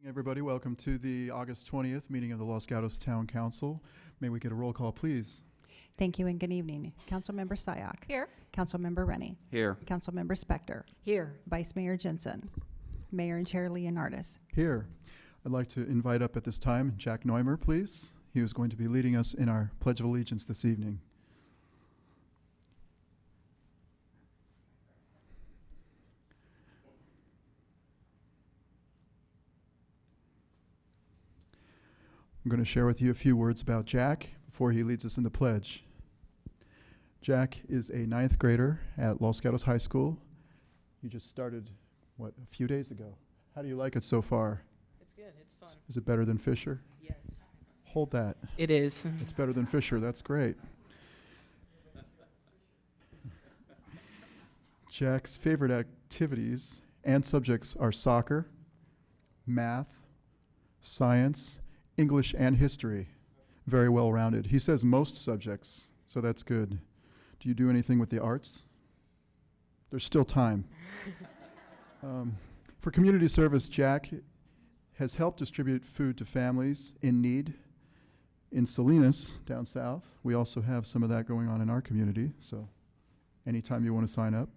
Everybody, welcome to the August 20th meeting of the Los Gatos Town Council. May we get a roll call, please? Thank you and good evening. Councilmember Syak. Here. Councilmember Rennie. Here. Councilmember Spector. Here. Vice Mayor Jensen. Mayor and Chair Leonardis. Here. I'd like to invite up at this time Jack Neumer, please. He is going to be leading us in our Pledge of Allegiance this evening. I'm going to share with you a few words about Jack before he leads us in the pledge. Jack is a 9th grader at Los Gatos High School. He just started, a few days ago. How do you like it so far? It's good. It's fun. Is it better than Fisher? Yes. Hold that. It is. It's better than Fisher. That's great. Jack's favorite activities and subjects are soccer, math, science, English, and history. Very well rounded. He says most subjects, so that's good. Do you do anything with the arts? There's still time. For community service, Jack has helped distribute food to families in need in Salinas, down south. We also have some of that going on in our community, so anytime you want to sign up,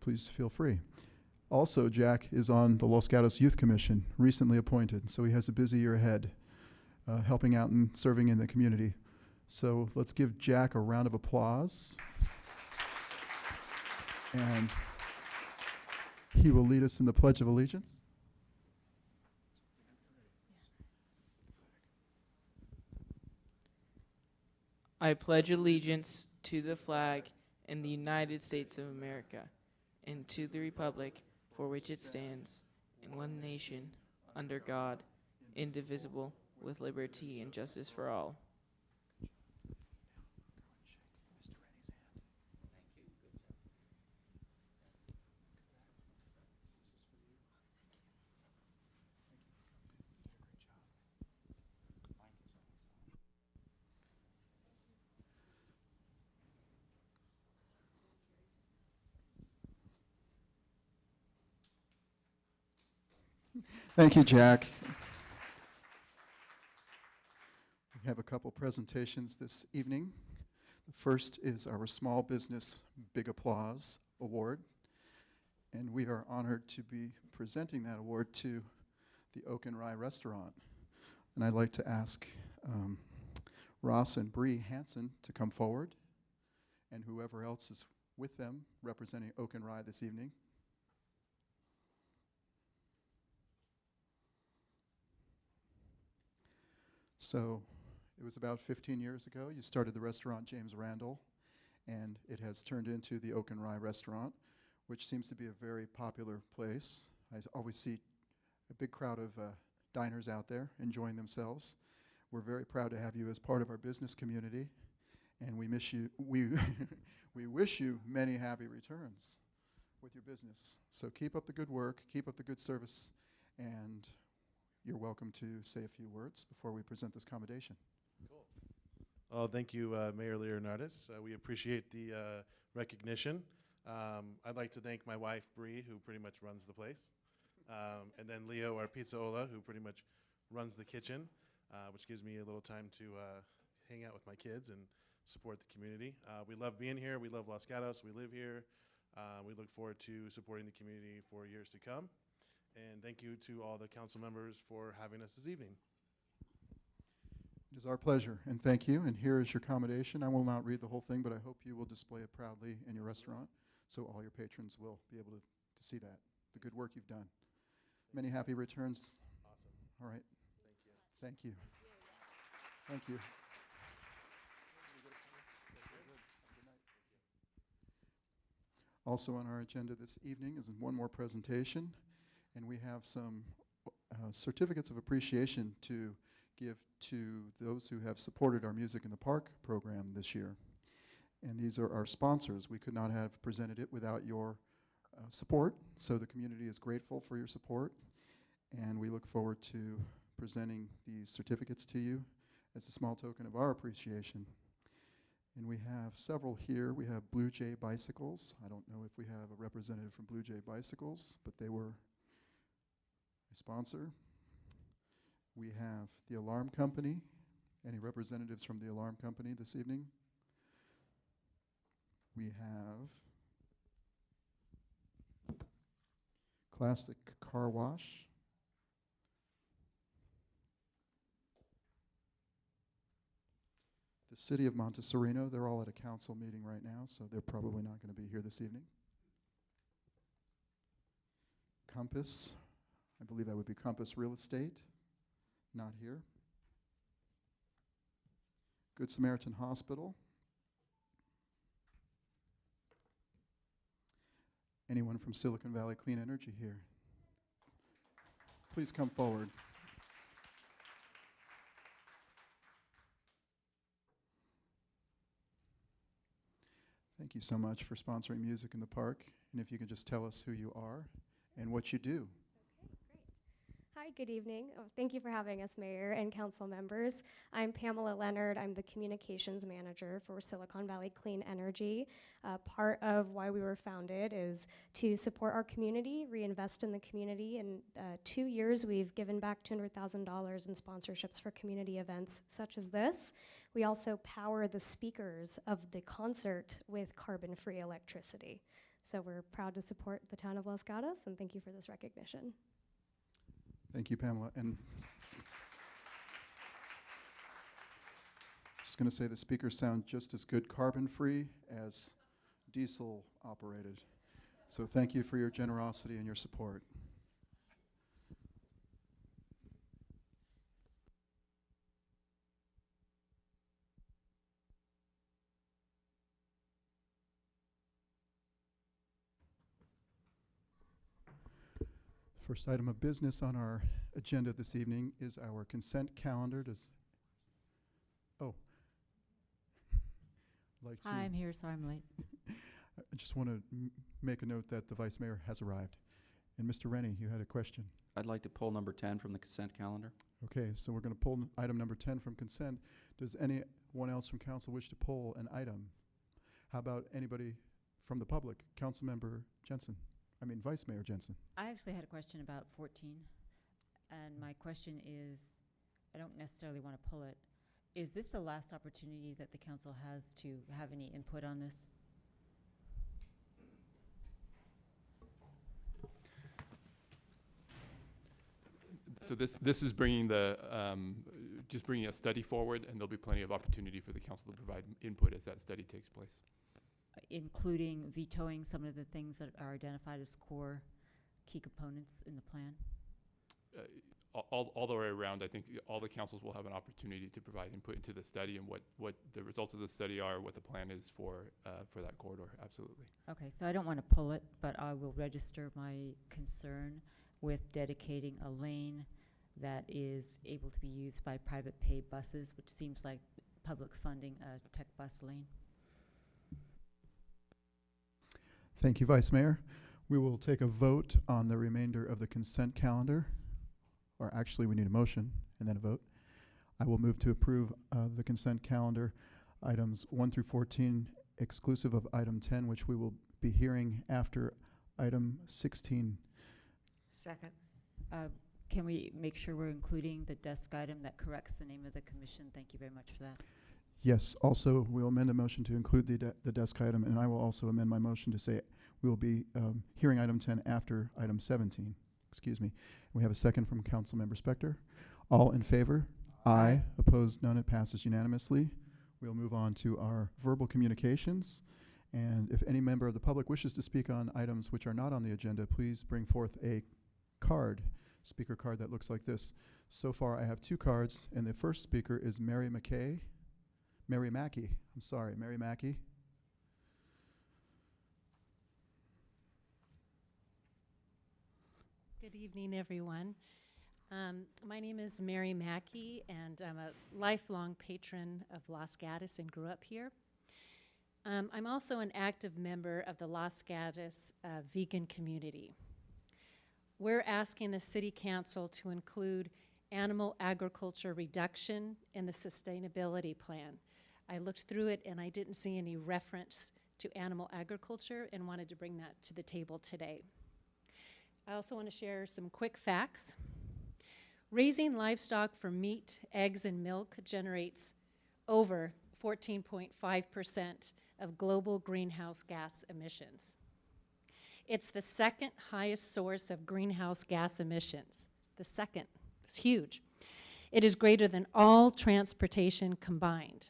please feel free. Also, Jack is on the Los Gatos Youth Commission, recently appointed, so he has a busy year ahead, helping out and serving in the community. So let's give Jack a round of applause. And he will lead us in the Pledge of Allegiance. I pledge allegiance to the flag in the United States of America and to the republic for which it stands, in one nation, under God, indivisible, with liberty and justice for all. Thank you, Jack. We have a couple presentations this evening. The first is our Small Business Big Applause Award, and we are honored to be presenting that award to the Oak and Rye Restaurant. And I'd like to ask Ross and Bree Hansen to come forward, and whoever else is with them representing Oak and Rye this evening. So it was about 15 years ago. You started the restaurant James Randall, and it has turned into the Oak and Rye Restaurant, which seems to be a very popular place. I always see a big crowd of diners out there enjoying themselves. We're very proud to have you as part of our business community, and we miss you. We wish you many happy returns with your business. So keep up the good work, keep up the good service, and you're welcome to say a few words before we present this commendation. Cool. Oh, thank you, Mayor Leonardis. We appreciate the recognition. I'd like to thank my wife, Bree, who pretty much runs the place. And then Leo, our pizzaola, who pretty much runs the kitchen, which gives me a little time to hang out with my kids and support the community. We love being here. We love Los Gatos. We live here. We look forward to supporting the community for years to come. And thank you to all the council members for having us this evening. It is our pleasure, and thank you. And here is your commendation. I will not read the whole thing, but I hope you will display it proudly in your restaurant so all your patrons will be able to see that, the good work you've done. Many happy returns. Awesome. All right. Thank you. Thank you. Thank you. Also on our agenda this evening is one more presentation, and we have some certificates of appreciation to give to those who have supported our Music in the Park program this year. And these are our sponsors. We could not have presented it without your support, so the community is grateful for your support, and we look forward to presenting these certificates to you as a small token of our appreciation. And we have several here. We have Blue Jay Bicycles. I don't know if we have a representative from Blue Jay Bicycles, but they were a sponsor. We have the alarm company. Any representatives from the alarm company this evening? We have Classic Car Wash. The City of Montessorino, they're all at a council meeting right now, so they're probably not going to be here this evening. Compass, I believe that would be Compass Real Estate, not here. Good Samaritan Hospital. Anyone from Silicon Valley Clean Energy here? Please come forward. Thank you so much for sponsoring music in the park. And if you can just tell us who you are and what you do. Hi, good evening. Thank you for having us, Mayor and council members. I'm Pamela Leonard. I'm the communications manager for Silicon Valley Clean Energy. Part of why we were founded is to support our community, reinvest in the community. In 2 years, we've given back $200,000 in sponsorships for community events such as this. We also power the speakers of the concert with carbon-free electricity. So we're proud to support the town of Los Gatos, and thank you for this recognition. Thank you, Pamela. And just going to say the speakers sound just as good carbon-free as diesel-operated. So thank you for your generosity and your support. First item of business on our agenda this evening is our consent calendar. Hi, I'm here, sorry I'm late. I just want to make a note that the Vice Mayor has arrived. And Mr. Rennie, you had a question. I'd like to pull number 10 from the consent calendar. Okay, so we're going to pull item number 10 from consent. Does anyone else from council wish to pull an item? How about anybody from the public? Councilmember Jensen. Vice Mayor Jensen. I actually had a question about 14, and my question is, I don't necessarily want to pull it. Is this the last opportunity that the council has to have any input on this? So this is bringing just bringing a study forward, and there'll be plenty of opportunity for the council to provide input as that study takes place. Including vetoing some of the things that are identified as core key components in the plan? All the way around, I think all the councils will have an opportunity to provide input into the study and what the results of the study are, what the plan is for that corridor. Absolutely. Okay, so I don't want to pull it, but I will register my concern with dedicating a lane that is able to be used by private paid buses, which seems like public funding a tech bus lane. Thank you, Vice Mayor. We will take a vote on the remainder of the consent calendar. Or actually, we need a motion and then a vote. I will move to approve the consent calendar, items 1 through 14, exclusive of item 10, which we will be hearing after item 16. Second. Can we make sure we're including the desk item that corrects the name of the commission? Thank you very much for that. Yes, also, we'll amend a motion to include the desk item, and I will also amend my motion to say we will be hearing item 10 after item 17. Excuse me. We have a second from Councilmember Spector. All in favor? Aye. Opposed? None. It passes unanimously. We'll move on to our verbal communications. And if any member of the public wishes to speak on items which are not on the agenda, please bring forth a speaker card that looks like this. So far, I have 2 cards, and the first speaker is Mary Mackey. Mary Mackey. Good evening, everyone. My name is Mary Mackey, and I'm a lifelong patron of Los Gatos and grew up here. I'm also an active member of the Los Gatos vegan community. We're asking the City Council to include animal agriculture reduction in the sustainability plan. I looked through it and I didn't see any reference to animal agriculture and wanted to bring that to the table today. I also want to share some quick facts. Raising livestock for meat, eggs, and milk generates over 14.5% of global greenhouse gas emissions. It's the second highest source of greenhouse gas emissions. The second. It's huge. It is greater than all transportation combined.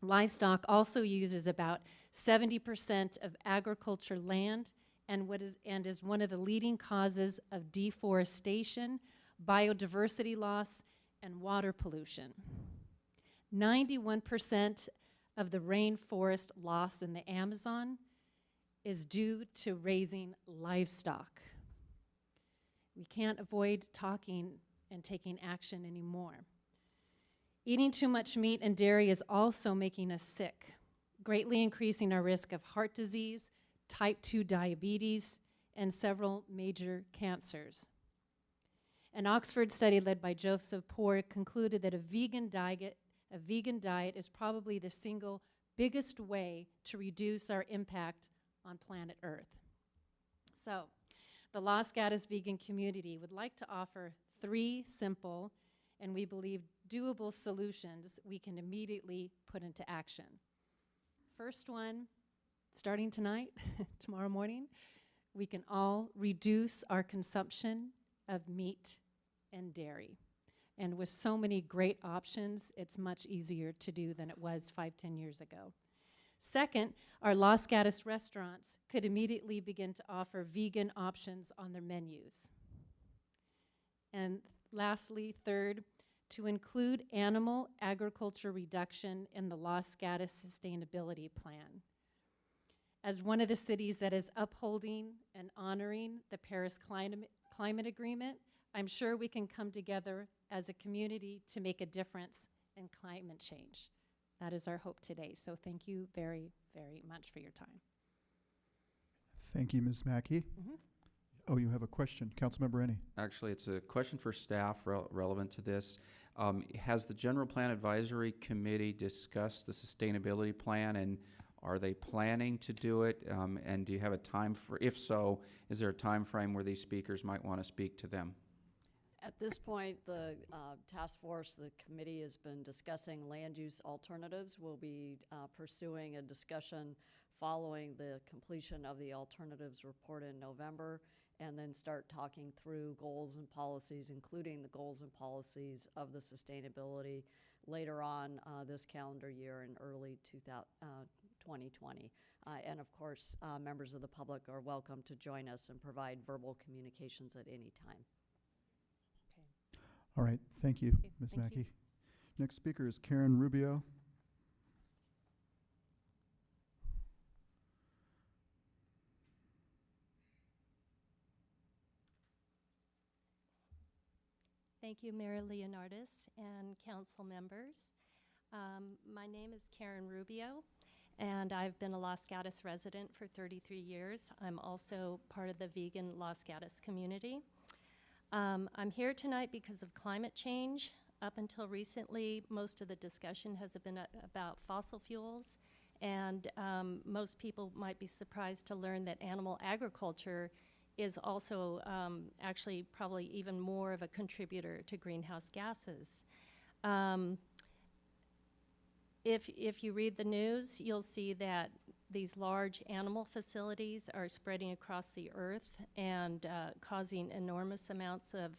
Livestock also uses about 70% of agriculture land and is one of the leading causes of deforestation, biodiversity loss, and water pollution. 91% of the rainforest loss in the Amazon is due to raising livestock. We can't avoid talking and taking action anymore. Eating too much meat and dairy is also making us sick, greatly increasing our risk of heart disease, type 2 diabetes, and several major cancers. An Oxford study led by Joseph Poore concluded that a vegan diet is probably the single biggest way to reduce our impact on planet Earth. So, the Los Gatos vegan community would like to offer 3 simple and we believe doable solutions we can immediately put into action. First one, starting tonight, tomorrow morning, we can all reduce our consumption of meat and dairy. And with so many great options, it's much easier to do than it was 5-10 years ago. Second, our Los Gatos restaurants could immediately begin to offer vegan options on their menus. And lastly, third, to include animal agriculture reduction in the Los Gatos Sustainability Plan. As one of the cities that is upholding and honoring the Paris Climate Agreement, I'm sure we can come together as a community to make a difference in climate change. That is our hope today. So thank you very, very much for your time. Thank you, Ms. Mackey. Oh, you have a question. Councilmember Ennie. Actually, it's a question for staff relevant to this. Has the General Plan Advisory Committee discussed the sustainability plan, and are they planning to do it? And do you have a time for, if so, is there a time frame where these speakers might want to speak to them? At this point, the task force, the committee has been discussing land use alternatives. We'll be pursuing a discussion following the completion of the alternatives report in November, and then start talking through goals and policies, including the goals and policies of the sustainability later on this calendar year in early 2020. And of course, members of the public are welcome to join us and provide verbal communications at any time. All right, thank you, Okay, Ms. thank Mackey. you. Next speaker is Karen Rubio. Thank you, Mayor Leonardis and council members. My name is Karen Rubio, and I've been a Los Gatos resident for 33 years. I'm also part of the vegan Los Gatos community. I'm here tonight because of climate change. Up until recently, most of the discussion has been about fossil fuels, and most people might be surprised to learn that animal agriculture is also actually probably even more of a contributor to greenhouse gases. If you read the news, you'll see that these large animal facilities are spreading across the earth and causing enormous amounts of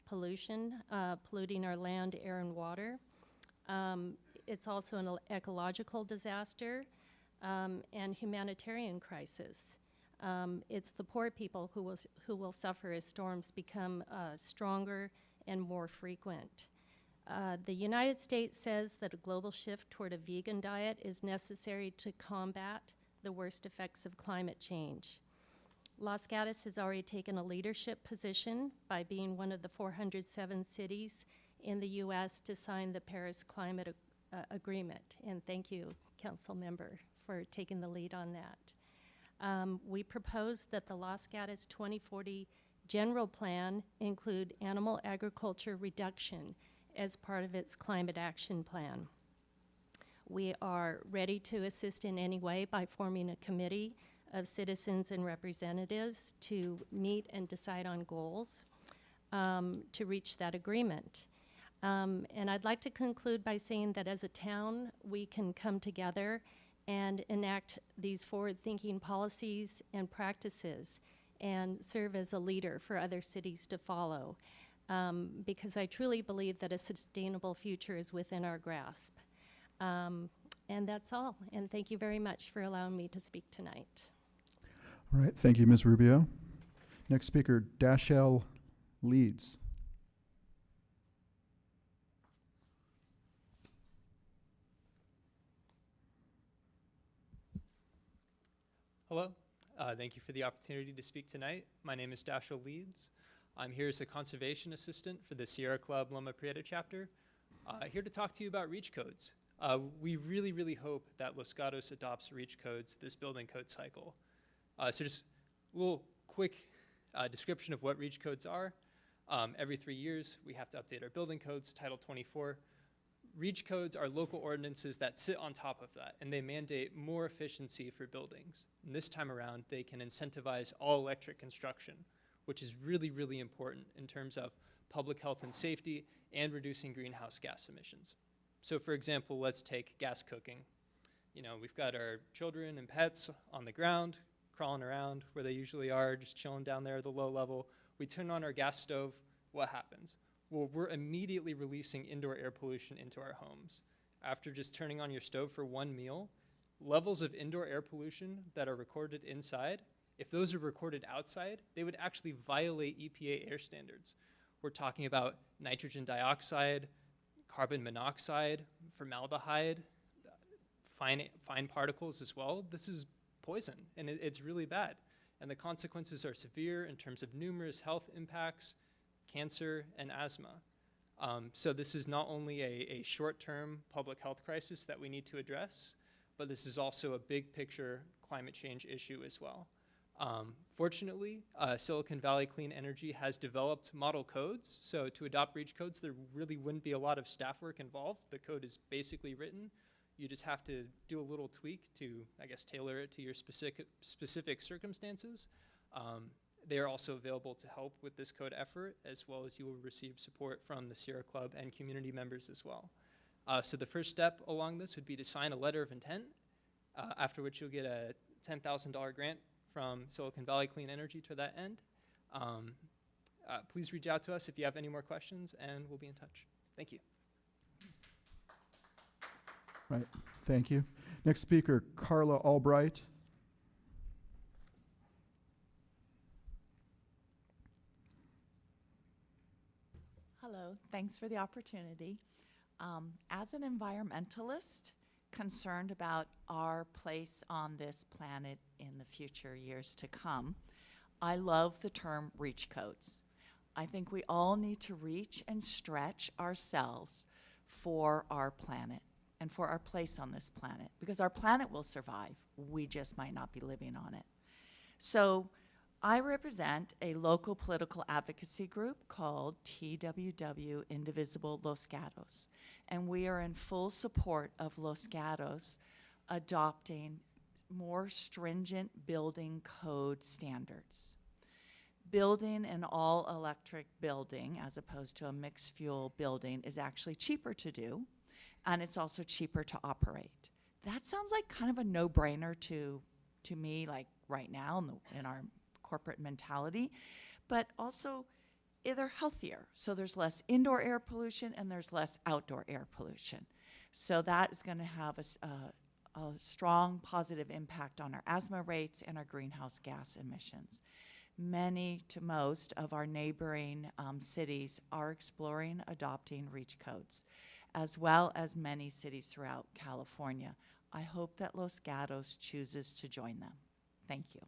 pollution, polluting our land, air, and water. It's also an ecological disaster and humanitarian crisis. It's the poor people who will suffer as storms become stronger and more frequent. The United States says that a global shift toward a vegan diet is necessary to combat the worst effects of climate change. Los Gatos has already taken a leadership position by being one of the 407 cities in the U.S. to sign the Paris Climate Agreement. And thank you, Council Member, for taking the lead on that. We propose that the Los Gatos 2040 General Plan include animal agriculture reduction as part of its climate action plan. We are ready to assist in any way by forming a committee of citizens and representatives to meet and decide on goals. to reach that agreement. And I'd like to conclude by saying that as a town, we can come together and enact these forward-thinking policies and practices and serve as a leader for other cities to follow. Because I truly believe that a sustainable future is within our grasp. And that's all. And thank you very much for allowing me to speak tonight. All right, thank you, Ms. Rubio. Next speaker, Dashell Leeds. Hello, thank you for the opportunity to speak tonight. My name is Dashell Leeds. I'm here as a conservation assistant for the Sierra Club Loma Prieta chapter. Here to talk to you about REACH codes. We really hope that Los Gatos adopts REACH codes this building code cycle. So just a little quick description of what REACH codes are. Every 3 years, we have to update our building codes, Title 24. REACH codes are local ordinances that sit on top of that, and they mandate more efficiency for buildings. And this time around, they can incentivize all-electric construction, which is really important in terms of public health and safety and reducing greenhouse gas emissions. So for example, let's take gas cooking. You know, we've got our children and pets on the ground, crawling around where they usually are, just chilling down there at the low level. We turn on our gas stove, what happens? Well, we're immediately releasing indoor air pollution into our homes. After just turning on your stove for one meal, levels of indoor air pollution that are recorded inside, if those are recorded outside, they would actually violate EPA air standards. We're talking about nitrogen dioxide, carbon monoxide, formaldehyde, fine particles as well. This is poison, and it's really bad. And the consequences are severe in terms of numerous health impacts, cancer, and asthma. So this is not only a short-term public health crisis that we need to address, but this is also a big picture climate change issue as well. Fortunately, Silicon Valley Clean Energy has developed model codes. So to adopt REACH codes, there really wouldn't be a lot of staff work involved. The code is basically written. You just have to do a little tweak to, I guess, tailor it to your specific circumstances. They are also available to help with this code effort, as well as you will receive support from the Sierra Club and community members as well. So the first step along this would be to sign a letter of intent, after which you'll get a $10,000 grant from Silicon Valley Clean Energy to that end. Please reach out to us if you have any more questions, and we'll be in touch. Thank you. Right, thank you. Next speaker, Carla Albright. Hello, thanks for the opportunity. As an environmentalist concerned about our place on this planet in the future years to come, I love the term REACH codes. I think we all need to reach and stretch ourselves for our planet and for our place on this planet, because our planet will survive. We just might not be living on it. So I represent a local political advocacy group called TWW Indivisible Los Gatos, and we are in full support of Los Gatos adopting more stringent building code standards. Building an all-electric building as opposed to a mixed-fuel building is actually cheaper to do, and it's also cheaper to operate. That sounds like kind of a no-brainer to me, like right now in our corporate mentality, but also they're healthier. So there's less indoor air pollution and there's less outdoor air pollution. So that is going to have a strong positive impact on our asthma rates and our greenhouse gas emissions. Many to most of our neighboring cities are exploring adopting REACH codes, as well as many cities throughout California. I hope that Los Gatos chooses to join them. Thank you.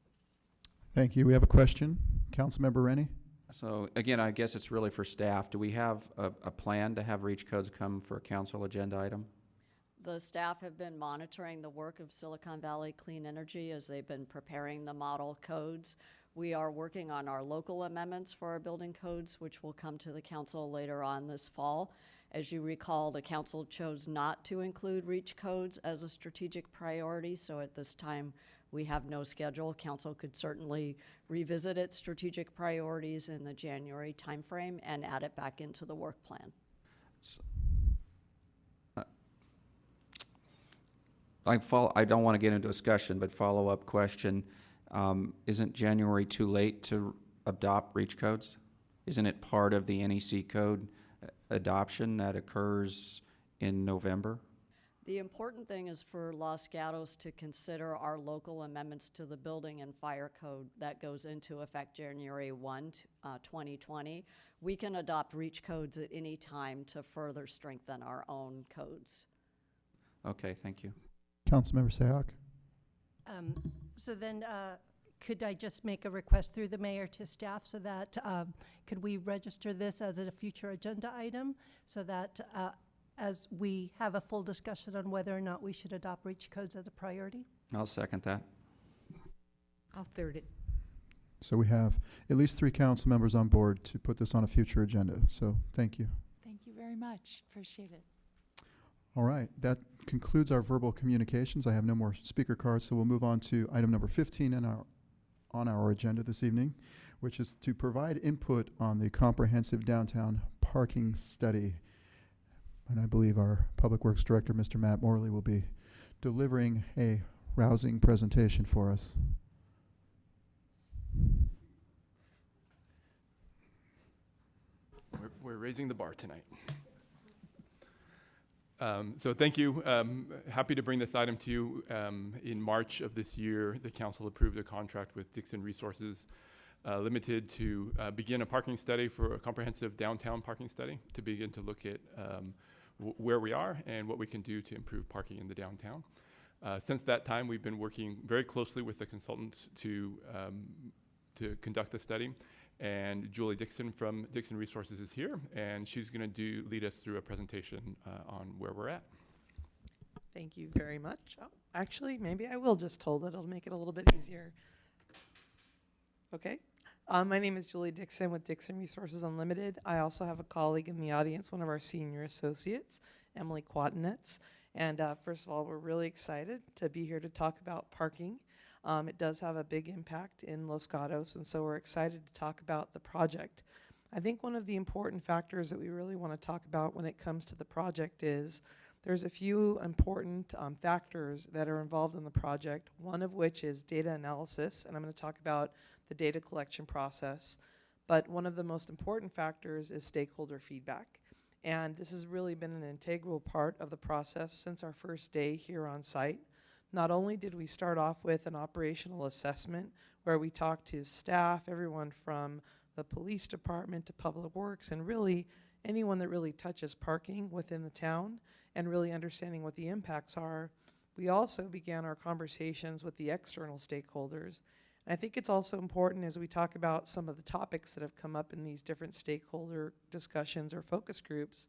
Thank you. We have a question. Councilmember Rennie? So again, I guess it's really for staff. Do we have a plan to have REACH codes come for a council agenda item? The staff have been monitoring the work of Silicon Valley Clean Energy as they've been preparing the model codes. We are working on our local amendments for our building codes, which will come to the council later on this fall. As you recall, the council chose not to include REACH codes as a strategic priority, so at this time We have no schedule. Council could certainly revisit its strategic priorities in the January timeframe and add it back into the work plan. I don't want to get into discussion, but follow-up question. Isn't January too late to adopt REACH codes? Isn't it part of the NEC code adoption that occurs in November? The important thing is for Los Gatos to consider our local amendments to the building and fire code that goes into effect January 1, 2020. We can adopt REACH codes at any time to further strengthen our own codes. Okay, thank you. Councilmember Sayoc. So then, could I just make a request through the mayor to staff so that, could we register this as a future agenda item so that as we have a full discussion on whether or not we should adopt REACH codes as a priority? I'll second that. I'll third it. So we have at least 3 council members on board to put this on a future agenda. So thank you. Thank you very much. Appreciate it. All right, that concludes our verbal communications. I have no more speaker cards, so we'll move on to item number 15 on our agenda this evening, which is to provide input on the comprehensive downtown parking study. And I believe our Public Works Director, Mr. Matt Morley, will be delivering a rousing presentation for us. We're raising the bar tonight. So thank you. Happy to bring this item to you. In March of this year, the council approved a contract with Dixon Resources Limited to begin a parking study for a comprehensive downtown parking study to begin to look at where we are and what we can do to improve parking in the downtown. Since that time, we've been working very closely with the consultants to conduct the study. And Julie Dixon from Dixon Resources is here, and she's going to lead us through a presentation on where we're at. Thank you very much. Oh, actually, maybe I will just hold it. It'll make it a little bit easier. Okay. My name is Julie Dixon with Dixon Resources Unlimited. I also have a colleague in the audience, one of our senior associates, Emily Quatinetz. And first of all, we're really excited to be here to talk about parking. It does have a big impact in Los Gatos, and so we're excited to talk about the project. I think one of the important factors that we really want to talk about when it comes to the project is there's a few important factors that are involved in the project, one of which is data analysis, and I'm going to talk about the data collection process. But one of the most important factors is stakeholder feedback. And this has really been an integral part of the process since our first day here on site. Not only did we start off with an operational assessment where we talked to staff, everyone from the police department to public works, and really anyone that really touches parking within the town and really understanding what the impacts are, we also began our conversations with the external stakeholders. And I think it's also important as we talk about some of the topics that have come up in these different stakeholder discussions or focus groups,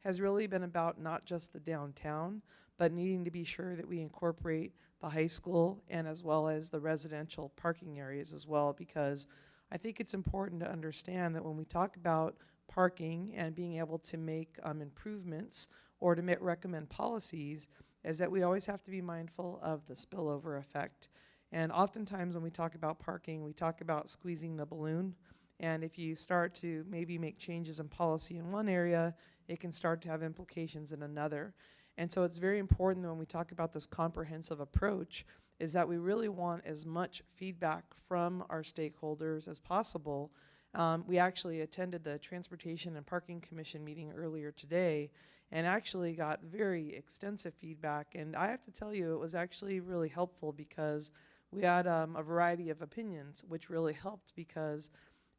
has really been about not just the downtown, but needing to be sure that we incorporate the high school and as well as the residential parking areas as well, because I think it's important to understand that when we talk about parking and being able to make improvements or to recommend policies, is that we always have to be mindful of the spillover effect. And oftentimes when we talk about parking, we talk about squeezing the balloon. And if you start to maybe make changes in policy in one area, it can start to have implications in another. And so it's very important that when we talk about this comprehensive approach is that we really want as much feedback from our stakeholders as possible. We actually attended the Transportation and Parking Commission meeting earlier today and actually got very extensive feedback. And I have to tell you, it was actually really helpful because we had a variety of opinions, which really helped because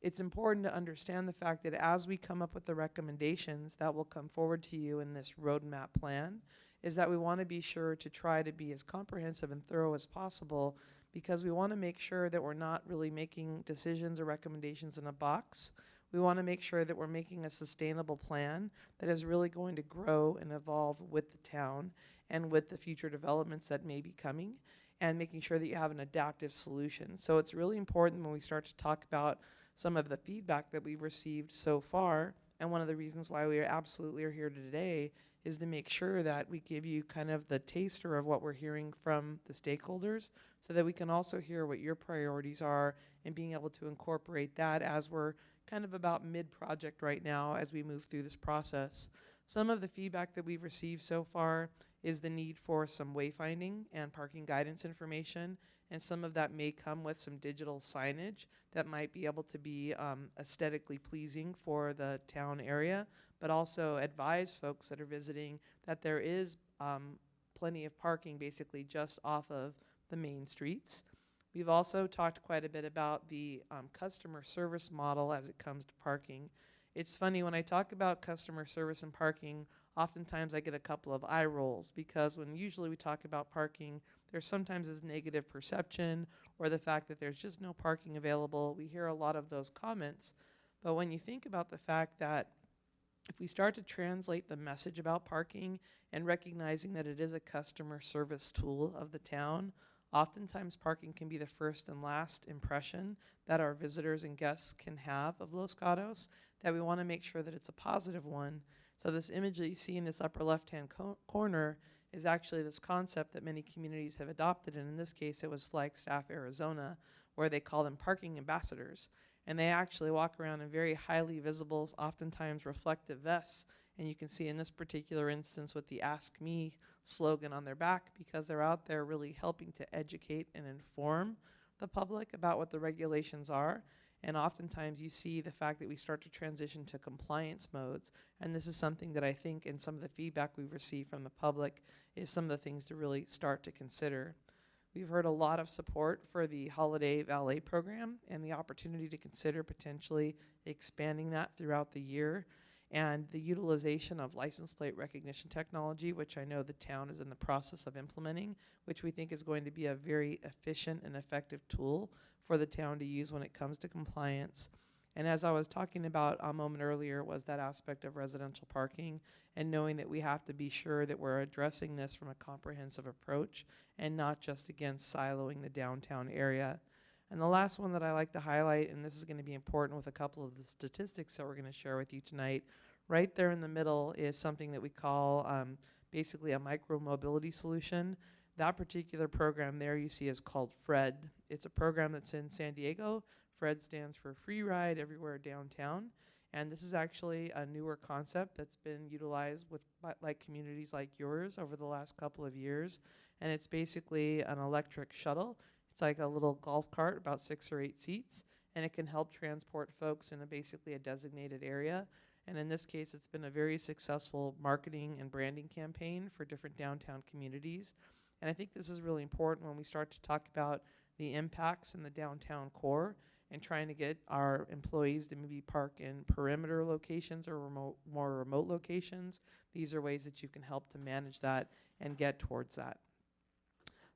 it's important to understand the fact that as we come up with the recommendations that will come forward to you in this roadmap plan, is that we want to be sure to try to be as comprehensive and thorough as possible because we want to make sure that we're not really making decisions or recommendations in a box. We want to make sure that we're making a sustainable plan that is really going to grow and evolve with the town and with the future developments that may be coming, and making sure that you have an adaptive solution. So it's really important when we start to talk about some of the feedback that we've received so far, and one of the reasons why we absolutely are here today is to make sure that we give you kind of the taster of what we're hearing from the stakeholders so that we can also hear what your priorities are and being able to incorporate that as we're kind of about mid-project right now as we move through this process. Some of the feedback that we've received so far is the need for some wayfinding and parking guidance information, and some of that may come with some digital signage that might be able to be aesthetically pleasing for the town area, but also advise folks that are visiting that there is plenty of parking basically just off of the main streets. We've also talked quite a bit about the customer service model as it comes to parking. It's funny, when I talk about customer service and parking, oftentimes I get a couple of eye rolls, because when usually we talk about parking, there's sometimes this negative perception or the fact that there's just no parking available. We hear a lot of those comments. But when you think about the fact that if we start to translate the message about parking and recognizing that it is a customer service tool of the town, oftentimes parking can be the first and last impression that our visitors and guests can have of Los Gatos, that we want to make sure that it's a positive one. So this image that you see in this upper left-hand corner is actually this concept that many communities have adopted, and in this case it was Flagstaff, Arizona, where they call them parking ambassadors. And they actually walk around in very highly visible, oftentimes reflective vests, and you can see in this particular instance with the Ask Me slogan on their back, because they're out there really helping to educate and inform the public about what the regulations are. And oftentimes you see the fact that we start to transition to compliance modes. And this is something that I think in some of the feedback we've received from the public is some of the things to really start to consider. We've heard a lot of support for the holiday valet program and the opportunity to consider potentially expanding that throughout the year, and the utilization of license plate recognition technology, which I know the town is in the process of implementing, which we think is going to be a very efficient and effective tool for the town to use when it comes to compliance. And as I was talking about a moment earlier, was that aspect of residential parking and knowing that we have to be sure that we're addressing this from a comprehensive approach and not just, again, siloing the downtown area. And the last one that I like to highlight, and this is going to be important with a couple of the statistics that we're going to share with you tonight, right there in the middle is something that we call basically a micro-mobility solution. That particular program there you see is called FRED. It's a program that's in San Diego. FRED stands for Free Ride Everywhere Downtown. And this is actually a newer concept that's been utilized with like communities like yours over the last couple of years. And it's basically an electric shuttle. It's like a little golf cart, about 6 or 8 seats, and it can help transport folks in basically a designated area. And in this case, it's been a very successful marketing and branding campaign for different downtown communities. And I think this is really important when we start to talk about the impacts in the downtown core and trying to get our employees to maybe park in perimeter locations or more remote locations. These are ways that you can help to manage that and get towards that.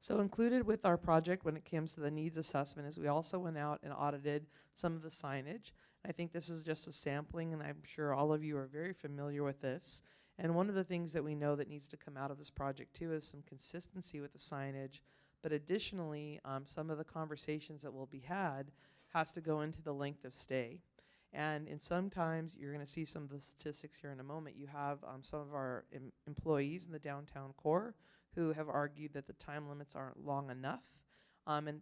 So included with our project when it comes to the needs assessment is we also went out and audited some of the signage. I think this is just a sampling, and I'm sure all of you are very familiar with this. And one of the things that we know that needs to come out of this project too is some consistency with the signage, but additionally, some of the conversations that will be had has to go into the length of stay. And in sometimes, you're going to see some of the statistics here in a moment, you have some of our employees in the downtown core who have argued that the time limits aren't long enough.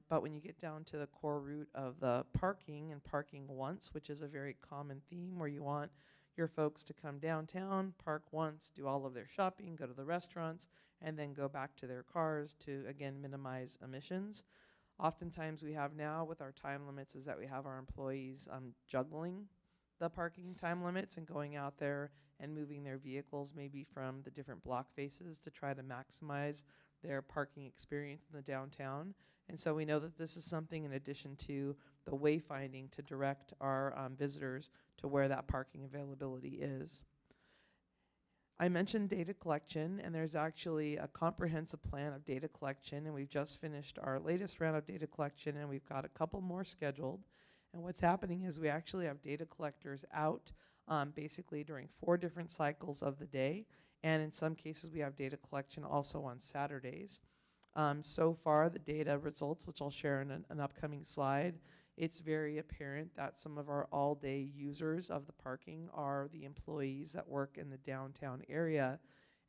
But when you get down to the core root of the parking and parking once, which is a very common theme where you want your folks to come downtown, park once, do all of their shopping, go to the restaurants, and then go back to their cars to, again, minimize emissions. Oftentimes we have now with our time limits is that we have our employees juggling the parking time limits and going out there and moving their vehicles maybe from the different block faces to try to maximize their parking experience in the downtown. And so we know that this is something in addition to the wayfinding to direct our visitors to where that parking availability is. I mentioned data collection, and there's actually a comprehensive plan of data collection, and we've just finished our latest round of data collection, and we've got a couple more scheduled. And what's happening is we actually have data collectors out basically during 4 different cycles of the day, and in some cases we have data collection also on Saturdays. So far, the data results, which I'll share in an upcoming slide, it's very apparent that some of our all-day users of the parking are the employees that work in the downtown area.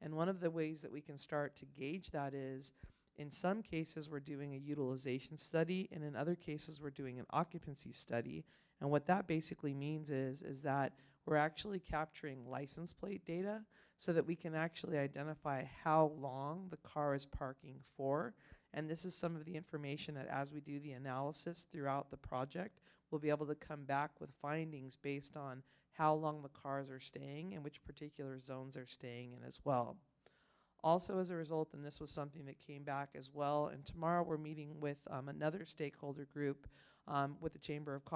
And one of the ways that we can start to gauge that is, in some cases, we're doing a utilization study, and in other cases, we're doing an occupancy study. And what that basically means is that we're actually capturing license plate data so that we can actually identify how long the car is parking for. And this is some of the information that, as we do the analysis throughout the project, we'll be able to come back with findings based on how long the cars are staying and which particular zones they're staying in as well. Also, as a result, and this was something that came back as well, and tomorrow we're meeting with another stakeholder group with the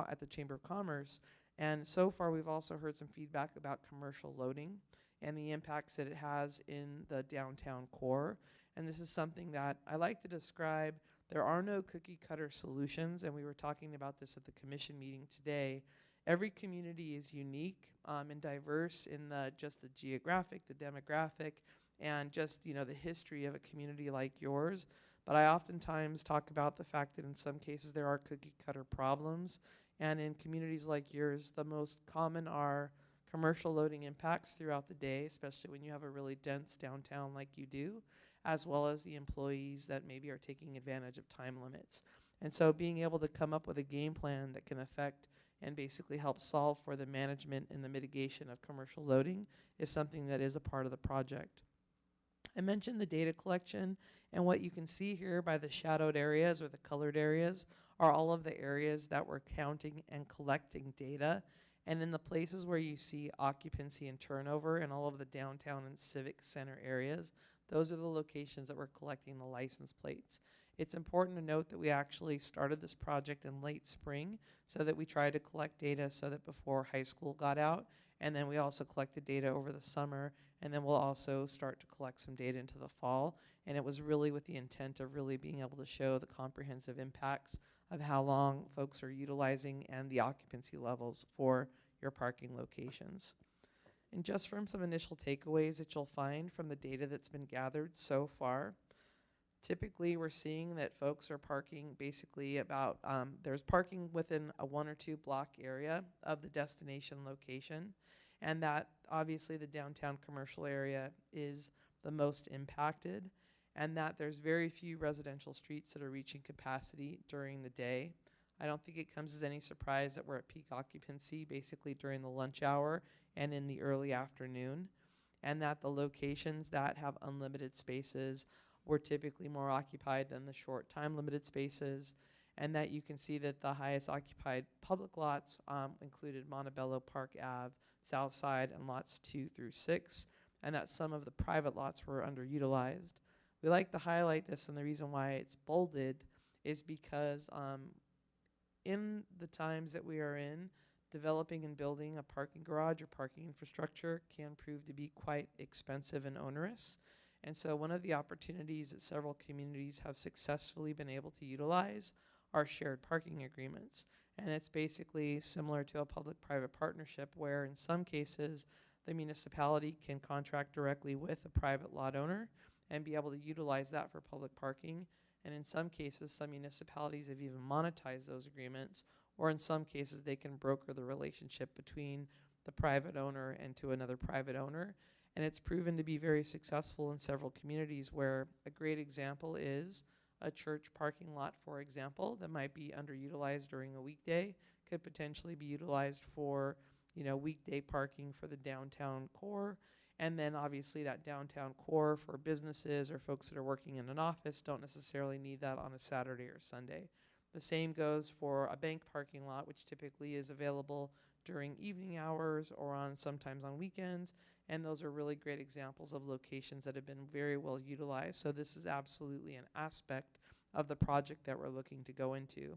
at the Chamber of Commerce, and so far we've also heard some feedback about commercial loading and the impacts that it has in the downtown core. And this is something that I like to describe. There are no cookie cutter solutions, and we were talking about this at the commission meeting today. Every community is unique and diverse in just the geographic, the demographic, and just, the history of a community like yours. But I oftentimes talk about the fact that in some cases there are cookie cutter problems, and in communities like yours, the most common are commercial loading impacts throughout the day, especially when you have a really dense downtown like you do, as well as the employees that maybe are taking advantage of time limits. And so being able to come up with a game plan that can affect and basically help solve for the management and the mitigation of commercial loading is something that is a part of the project. I mentioned the data collection, and what you can see here by the shadowed areas or the colored areas are all of the areas that we're counting and collecting data. And in the places where you see occupancy and turnover in all of the downtown and civic center areas, those are the locations that we're collecting the license plates. It's important to note that we actually started this project in late spring so that we tried to collect data so that before high school got out, and then we also collected data over the summer, and then we'll also start to collect some data into the fall. And it was really with the intent of really being able to show the comprehensive impacts of how long folks are utilizing and the occupancy levels for your parking locations. And just from some initial takeaways that you'll find from the data that's been gathered so far, typically we're seeing that folks are parking basically about, there's parking within a 1 or 2 block area of the destination location, and that obviously the downtown commercial area is the most impacted, and that there's very few residential streets that are reaching capacity during the day. I don't think it comes as any surprise that we're at peak occupancy basically during the lunch hour and in the early afternoon, and that the locations that have unlimited spaces were typically more occupied than the short time limited spaces, and that you can see that the highest occupied public lots included Montebello Park Ave, South Side, and lots 2 through 6, and that some of the private lots were underutilized. We like to highlight this, and the reason why it's bolded is because in the times that we are in, developing and building a parking garage or parking infrastructure can prove to be quite expensive and onerous. And so one of the opportunities that several communities have successfully been able to utilize are shared parking agreements. And it's basically similar to a public-private partnership where in some cases the municipality can contract directly with a private lot owner and be able to utilize that for public parking. And in some cases, some municipalities have even monetized those agreements, or in some cases they can broker the relationship between the private owner and to another private owner. And it's proven to be very successful in several communities where a great example is a church parking lot, for example, that might be underutilized during a weekday, could potentially be utilized for, weekday parking for the downtown core. And then obviously that downtown core for businesses or folks that are working in an office don't necessarily need that on a Saturday or Sunday. The same goes for a bank parking lot, which typically is available during evening hours or sometimes on weekends. And those are really great examples of locations that have been very well utilized. So this is absolutely an aspect of the project that we're looking to go into.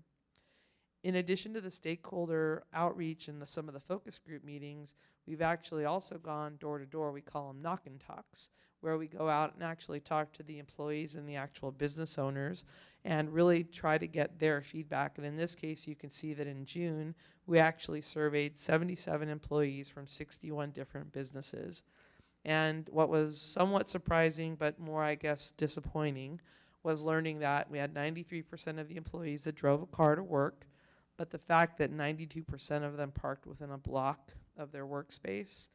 In addition to the stakeholder outreach and some of the focus group meetings, we've actually also gone door to door. We call them knock and talks, where we go out and actually talk to the employees and the actual business owners and really try to get their feedback. And in this case, you can see that in June, we actually surveyed 77 employees from 61 different businesses. And what was somewhat surprising, but more, I guess, disappointing, was learning that we had 93% of the employees that drove a car to work, but the fact that 92% of them parked within a block of their workspace,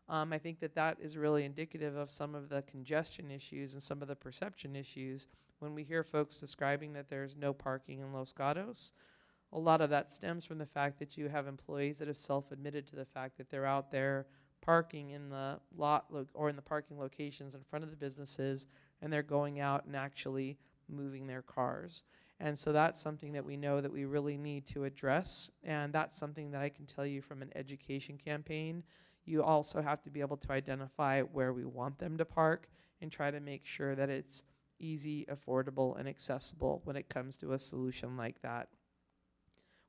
I think that that is really indicative of some of the congestion issues and some of the perception issues when we hear folks describing that there's no parking in Los Gatos. A lot of that stems from the fact that you have employees that have self-admitted to the fact that they're out there parking in the lot or in the parking locations in front of the businesses, and they're going out and actually moving their cars. And so that's something that we know that we really need to address, and that's something that I can tell you from an education campaign. You also have to be able to identify where we want them to park and try to make sure that it's easy, affordable, and accessible when it comes to a solution like that.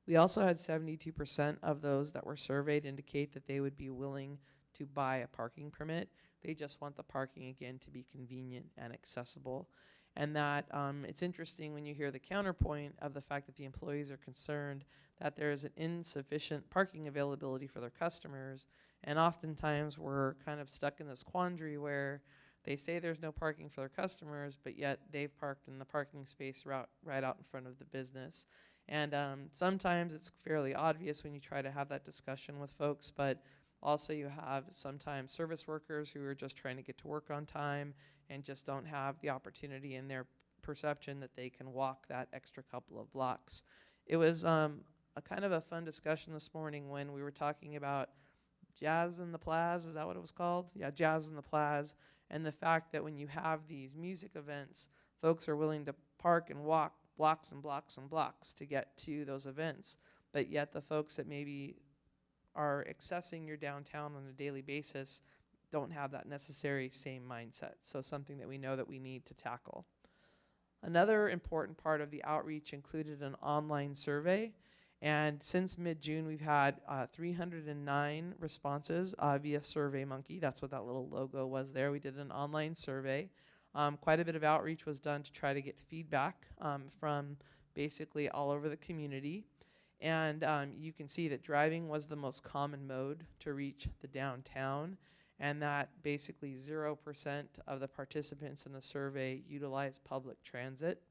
We also had 72% of those that were surveyed indicate that they would be willing to buy a parking permit. They just want the parking, again, to be convenient and accessible. And that it's interesting when you hear the counterpoint of the fact that the employees are concerned that there is an insufficient parking availability for their customers. And oftentimes we're kind of stuck in this quandary where they say there's no parking for their customers, but yet they've parked in the parking space right out in front of the business. And sometimes it's fairly obvious when you try to have that discussion with folks, but also you have sometimes service workers who are just trying to get to work on time and just don't have the opportunity in their perception that they can walk that extra couple of blocks. It was a kind of a fun discussion this morning when we were talking about Jazz in the Plaza. Is that what it was called? Yeah, Jazz in the Plaza. And the fact that when you have these music events, folks are willing to park and walk blocks and blocks and blocks to get to those events. But yet the folks that maybe are accessing your downtown on a daily basis don't have that necessary same mindset. So something that we know that we need to tackle. Another important part of the outreach included an online survey. And since mid-June, we've had 309 responses via SurveyMonkey. That's what that little logo was there. We did an online survey. Quite a bit of outreach was done to try to get feedback from basically all over the community. And you can see that driving was the most common mode to reach the downtown, and that basically 0% of the participants in the survey utilized public transit.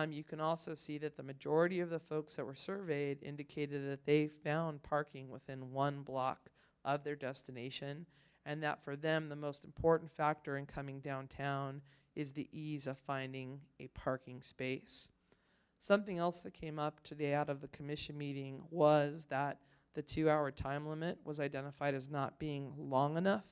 You can also see that the majority of the folks that were surveyed indicated that they found parking within 1 block of their destination, and that for them the most important factor in coming downtown is the ease of finding a parking space. Something else that came up today out of the commission meeting was that the 2-hour time limit was identified as not being long enough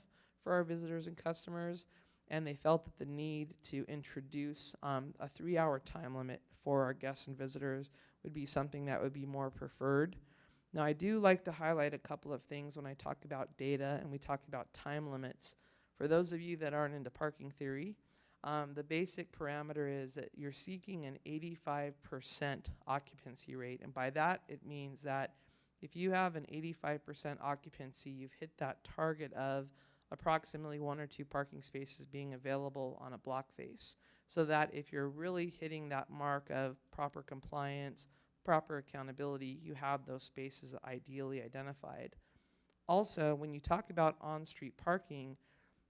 for our visitors and customers, and they felt that the need to introduce a 3-hour time limit for our guests and visitors would be something that would be more preferred. Now, I do like to highlight a couple of things when I talk about data and we talk about time limits. For those of you that aren't into parking theory, the basic parameter is that you're seeking an 85% occupancy rate. And by that, it means that if you have an 85% occupancy, you've hit that target of approximately 1 or 2 parking spaces being available on a block face. So that if you're really hitting that mark of proper compliance, proper accountability, you have those spaces ideally identified. Also, when you talk about on-street parking,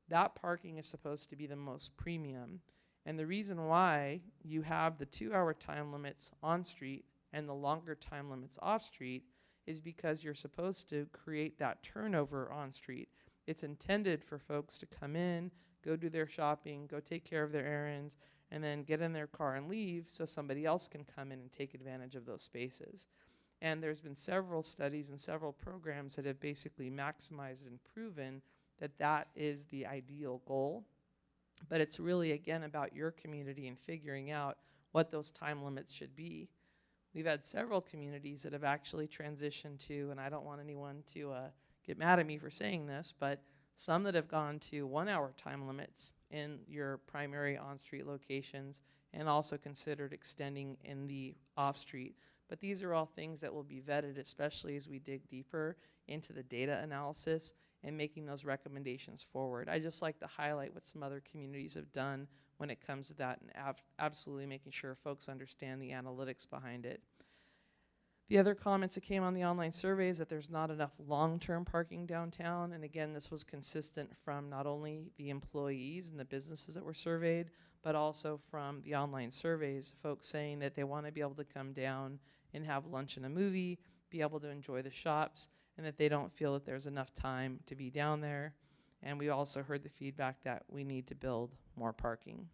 that parking is supposed to be the most premium. And the reason why you have the 2-hour time limits on-street and the longer time limits off-street is because you're supposed to create that turnover on-street. It's intended for folks to come in, go do their shopping, go take care of their errands, and then get in their car and leave so somebody else can come in and take advantage of those spaces. And there's been several studies and several programs that have basically maximized and proven that that is the ideal goal. But it's really, again, about your community and figuring out what those time limits should be. We've had several communities that have actually transitioned to, and I don't want anyone to get mad at me for saying this, but some that have gone to 1-hour time limits in your primary on-street locations and also considered extending in the off-street. But these are all things that will be vetted, especially as we dig deeper into the data analysis and making those recommendations forward. I just like to highlight what some other communities have done when it comes to that and absolutely making sure folks understand the analytics behind it. The other comments that came on the online survey is that there's not enough long-term parking downtown. And again, this was consistent from not only the employees and the businesses that were surveyed, but also from the online surveys, folks saying that they want to be able to come down and have lunch and a movie, be able to enjoy the shops, and that they don't feel that there's enough time to be down there. And we also heard the feedback that we need to build more parking.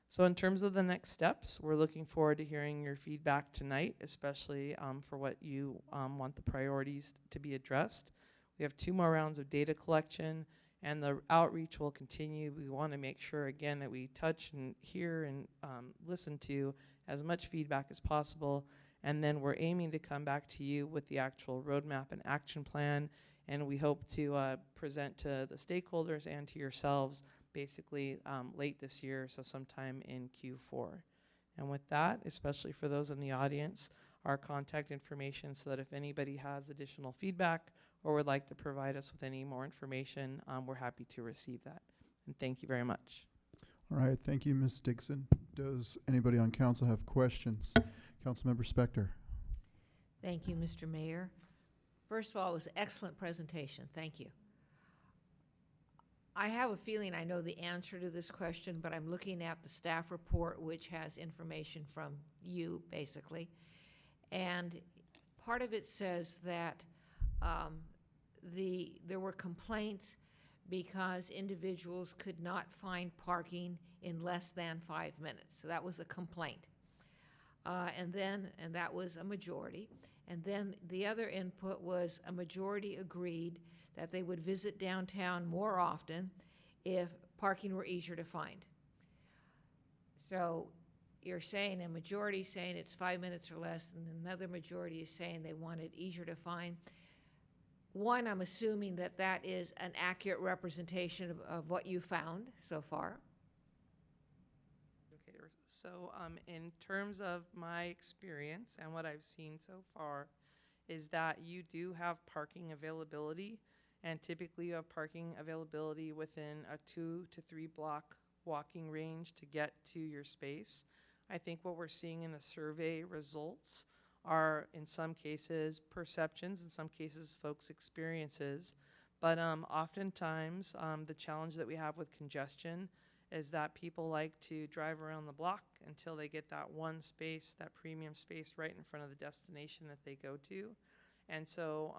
So in terms of the next steps, we're looking forward to hearing your feedback tonight, especially for what you want the priorities to be addressed. We have 2 more rounds of data collection, and the outreach will continue. We want to make sure, again, that we touch and hear and listen to as much feedback as possible. And then we're aiming to come back to you with the actual roadmap and action plan. And we hope to present to the stakeholders and to yourselves basically late this year, so sometime in Q4. And with that, especially for those in the audience, our contact information so that if anybody has additional feedback or would like to provide us with any more information, we're happy to receive that. And thank you very much. All right, thank you, Ms. Dixon. Does anybody on council have questions? Councilmember Spector. Thank you, Mr. Mayor. First of all, it was an excellent presentation. Thank you. I have a feeling I know the answer to this question, but I'm looking at the staff report, which has information from you, basically. And part of it says that there were complaints because individuals could not find parking in less than 5 minutes. So that was a complaint. And that was a majority. And then the other input was a majority agreed that they would visit downtown more often if parking were easier to find. So you're saying a majority saying it's 5 minutes or less, and another majority is saying they want it easier to find. One, I'm assuming that that is an accurate representation of what you found so far. Okay, so in terms of my experience and what I've seen so far is that you do have parking availability, and typically you have parking availability within a 2 to 3 block walking range to get to your space. I think what we're seeing in the survey results are in some cases perceptions, in some cases folks' experiences, but oftentimes the challenge that we have with congestion is that people like to drive around the block until they get that one space, that premium space right in front of the destination that they go to. And so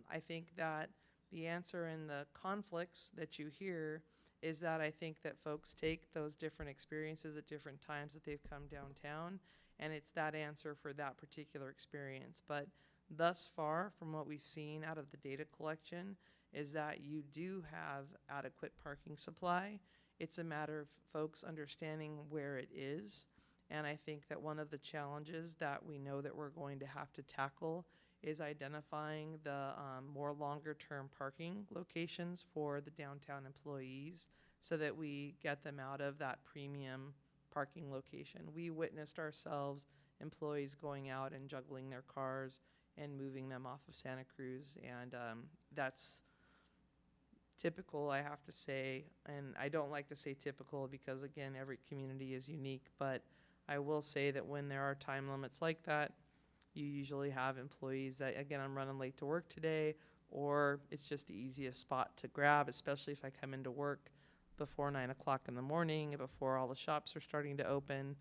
I think that the answer in the conflicts that you hear is that I think that folks take those different experiences at different times that they've come downtown, and it's that answer for that particular experience. But thus far, from what we've seen out of the data collection, is that you do have adequate parking supply. It's a matter of folks understanding where it is. And I think that one of the challenges that we know that we're going to have to tackle is identifying the more longer-term parking locations for the downtown employees so that we get them out of that premium parking location. We witnessed ourselves employees going out and juggling their cars and moving them off of Santa Cruz, and that's typical, I have to say. And I don't like to say typical because, again, every community is unique, but I will say that when there are time limits like that, you usually have employees that, again, I'm running late to work today, or it's just the easiest spot to grab, especially if I come into work before 9 o'clock in the morning, before all the shops are starting to open,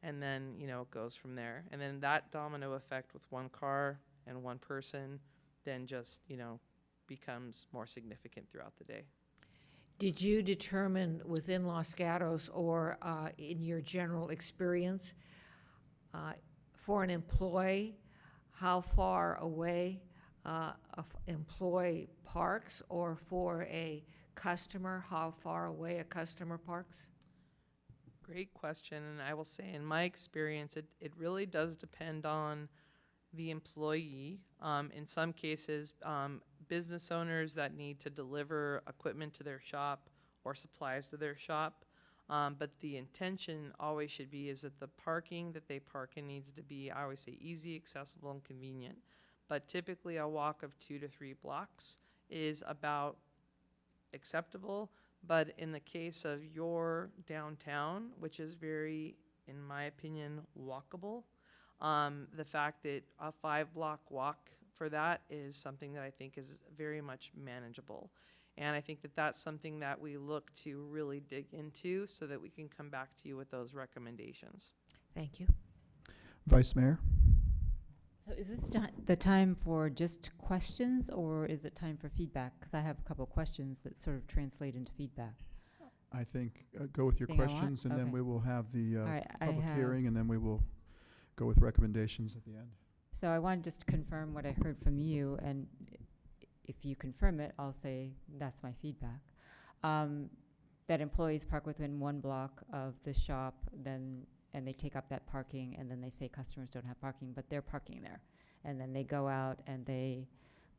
and then, you know, it goes from there. And then that domino effect with one car and one person then just, you know, becomes more significant throughout the day. Did you determine within Los Gatos or in your general experience for an employee how far away an employee parks, or for a customer how far away a customer parks? Great question, and I will say in my experience it really does depend on the employee. In some cases, business owners that need to deliver equipment to their shop or supplies to their shop, but the intention always should be is that the parking that they park in needs to be, I always say, easy, accessible, and convenient. But typically a walk of 2 to 3 blocks is about acceptable. But in the case of your downtown, which is very, in my opinion, walkable, the fact that a 5-block walk for that is something that I think is very much manageable. And I think that that's something that we look to really dig into so that we can come back to you with those recommendations. Thank you. Vice Mayor. So is this the time for just questions, or is it time for feedback? Because I have a couple questions that sort of translate into feedback. I think go with your Thing I want? questions, and then Okay. we will have the All right, I public have- hearing, and then we will go with recommendations at the end. So I wanted just to confirm what I heard from you, and if you confirm it, I'll say that's my feedback. That employees park within 1 block of the shop, and they take up that parking, and then they say customers don't have parking, but they're parking there. And then they go out and they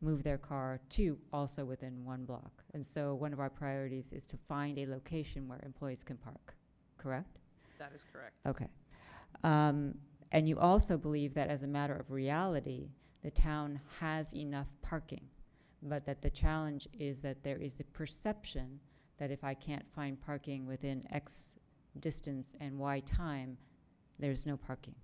move their car to also within 1 block. And so one of our priorities is to find a location where employees can park, correct? That is correct. Okay. And you also believe that as a matter of reality, the town has enough parking, but that the challenge is that there is a perception that if I can't find parking within X distance and Y time, there's no parking.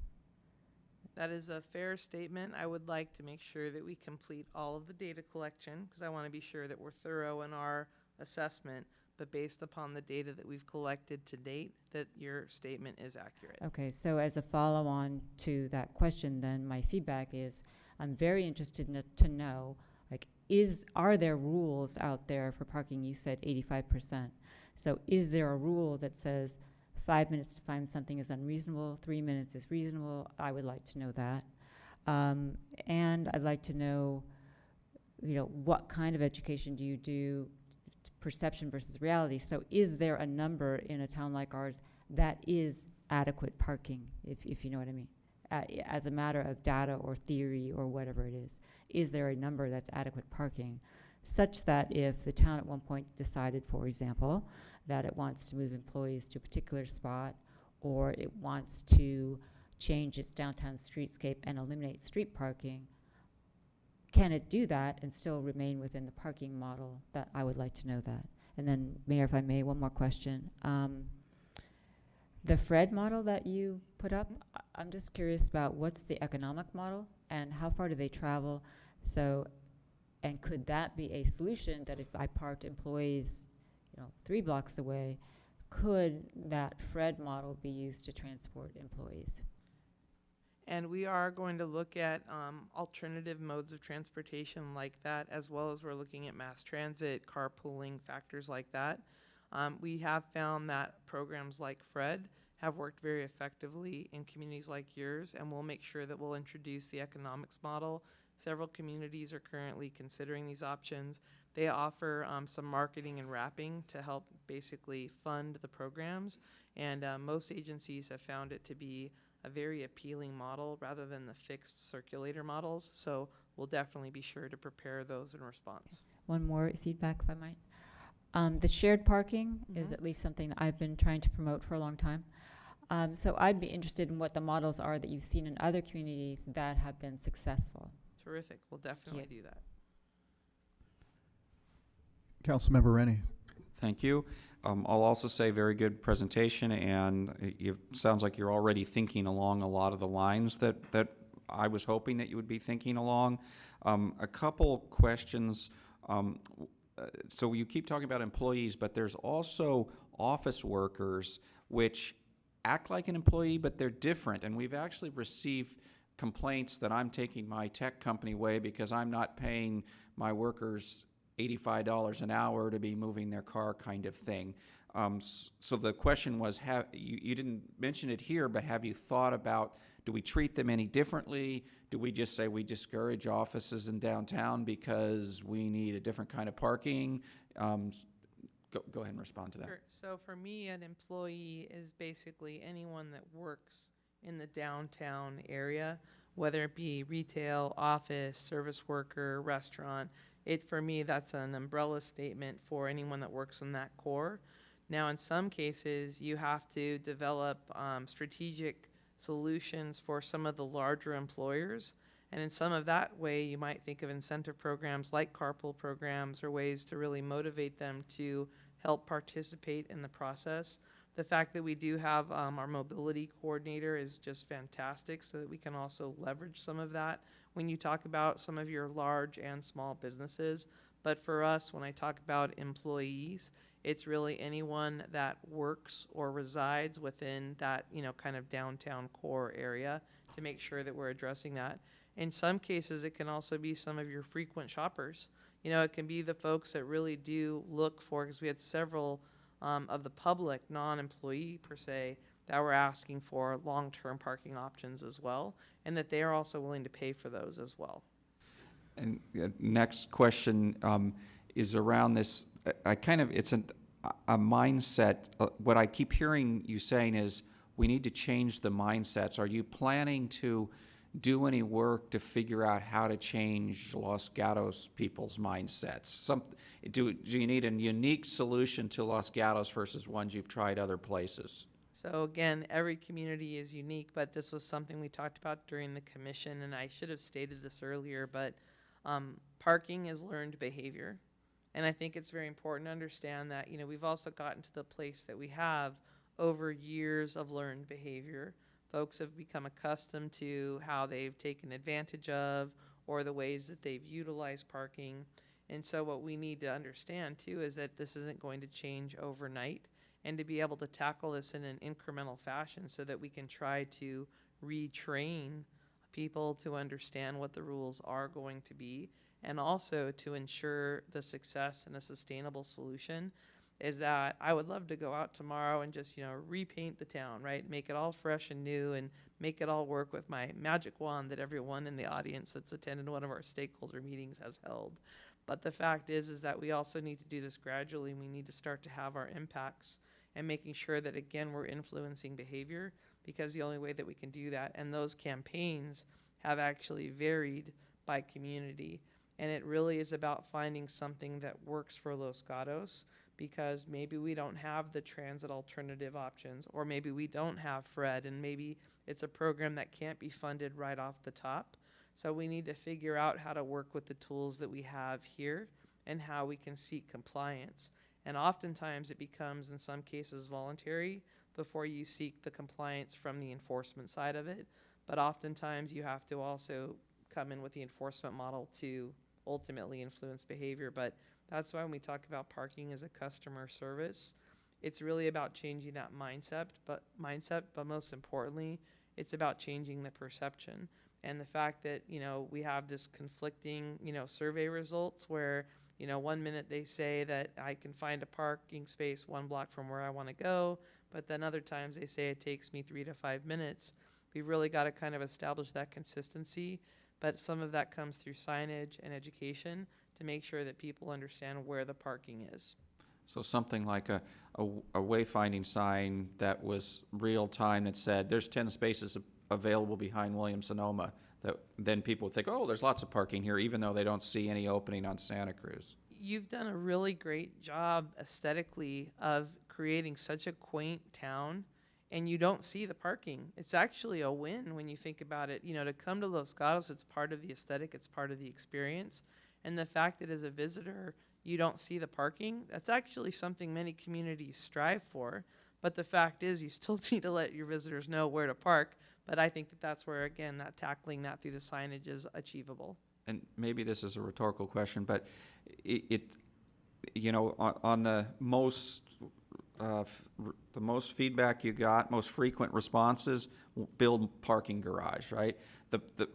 That is a fair statement. I would like to make sure that we complete all of the data collection, because I want to be sure that we're thorough in our assessment, but based upon the data that we've collected to date, that your statement is accurate. Okay, so as a follow-on to that question, then my feedback is I'm very interested to know, like, are there rules out there for parking? You said 85%. So is there a rule that says 5 minutes to find something is unreasonable, 3 minutes is reasonable? I would like to know that. And I'd like to know, what kind of education do you do, perception versus reality? So is there a number in a town like ours that is adequate parking, if you know what I mean? As a matter of data or theory or whatever it is there a number that's adequate parking, such that if the town at one point decided, for example, that it wants to move employees to a particular spot, or it wants to change its downtown streetscape and eliminate street parking, can it do that and still remain within the parking model? That I would like to know that. And then, Mayor, if I may, one more question. The Fred model that you put up, I'm just curious about what's the economic model and how far do they travel? So, and could that be a solution that if I parked employees, 3 blocks away, could that Fred model be used to transport employees? And we are going to look at alternative modes of transportation like that, as well as we're looking at mass transit, carpooling, factors like that. We have found that programs like Fred have worked very effectively in communities like yours, and we'll make sure that we'll introduce the economics model. Several communities are currently considering these options. They offer some marketing and wrapping to help basically fund the programs, and most agencies have found it to be a very appealing model rather than the fixed circulator models. So we'll definitely be sure to prepare those in response. One more feedback, if I might. The shared parking is at least something that I've been trying to promote for a long time. So I'd be interested in what the models are that you've seen in other communities that have been successful. Terrific. We'll definitely do that. Councilmember Rennie. Thank you. I'll also say very good presentation, and it sounds like you're already thinking along a lot of the lines that I was hoping that you would be thinking along. A couple questions. So you keep talking about employees, but there's also office workers which act like an employee, but they're different. And we've actually received complaints that I'm taking my tech company way because I'm not paying my workers $85 an hour to be moving their car, kind of thing. So the question was, you didn't mention it here, but have you thought about, do we treat them any differently? Do we just say we discourage offices in downtown because we need a different kind of parking? Go ahead and respond to that. Sure. So for me, an employee is basically anyone that works in the downtown area, whether it be retail, office, service worker, restaurant. For me, that's an umbrella statement for anyone that works in that core. Now, in some cases, you have to develop strategic solutions for some of the larger employers. And in some of that way, you might think of incentive programs like carpool programs or ways to really motivate them to help participate in the process. The fact that we do have our mobility coordinator is just fantastic, so that we can also leverage some of that when you talk about some of your large and small businesses. But for us, when I talk about employees, it's really anyone that works or resides within that, kind of downtown core area, to make sure that we're addressing that. In some cases, it can also be some of your frequent shoppers. You know, it can be the folks that really do look for, because we had several of the public, non-employee per se, that were asking for long-term parking options as well, and that they are also willing to pay for those as well. And next question is around this. It's a mindset. What I keep hearing you saying is we need to change the mindsets. Are you planning to do any work to figure out how to change Los Gatos people's mindsets? Do you need a unique solution to Los Gatos versus ones you've tried other places? So again, every community is unique, but this was something we talked about during the commission, and I should have stated this earlier, but parking is learned behavior. And I think it's very important to understand that, you know, we've also gotten to the place that we have over years of learned behavior. Folks have become accustomed to how they've taken advantage of or the ways that they've utilized parking. And so what we need to understand too is that this isn't going to change overnight, and to be able to tackle this in an incremental fashion so that we can try to retrain people to understand what the rules are going to be, and also to ensure the success and a sustainable solution. Is that I would love to go out tomorrow and just, you know, repaint the town, right? Make it all fresh and new and make it all work with my magic wand that everyone in the audience that's attended one of our stakeholder meetings has held. But the fact is that we also need to do this gradually, and we need to start to have our impacts and making sure that, again, we're influencing behavior, because the only way that we can do that, and those campaigns have actually varied by community. And it really is about finding something that works for Los Gatos, because maybe we don't have the transit alternative options, or maybe we don't have FRED, and maybe it's a program that can't be funded right off the top. So we need to figure out how to work with the tools that we have here and how we can seek compliance. And oftentimes it becomes, in some cases, voluntary before you seek the compliance from the enforcement side of it. But oftentimes you have to also come in with the enforcement model to ultimately influence behavior. But that's why when we talk about parking as a customer service, it's really about changing that mindset, but most importantly, it's about changing the perception. And the fact that, you know, we have this conflicting, you know, survey results where, you know, one minute they say that I can find a parking space 1 block from where I want to go, but then other times they say it takes me 3 to 5 minutes. We've really got to kind of establish that consistency, but some of that comes through signage and education to make sure that people understand where the parking is. So something like a wayfinding sign that was real time that said there's 10 spaces available behind Williams-Sonoma, that then people would think, oh, there's lots of parking here, even though they don't see any opening on Santa Cruz. You've done a really great job aesthetically of creating such a quaint town, and you don't see the parking. It's actually a win when you think about it. You know, to come to Los Gatos, it's part of the aesthetic, it's part of the experience. And the fact that as a visitor, you don't see the parking, that's actually something many communities strive for. But the fact is, you still need to let your visitors know where to park. But I think that that's where, again, that tackling that through the signage is achievable. And maybe this is a rhetorical question, but it you know, on the most feedback you got, most frequent responses, build parking garage, right?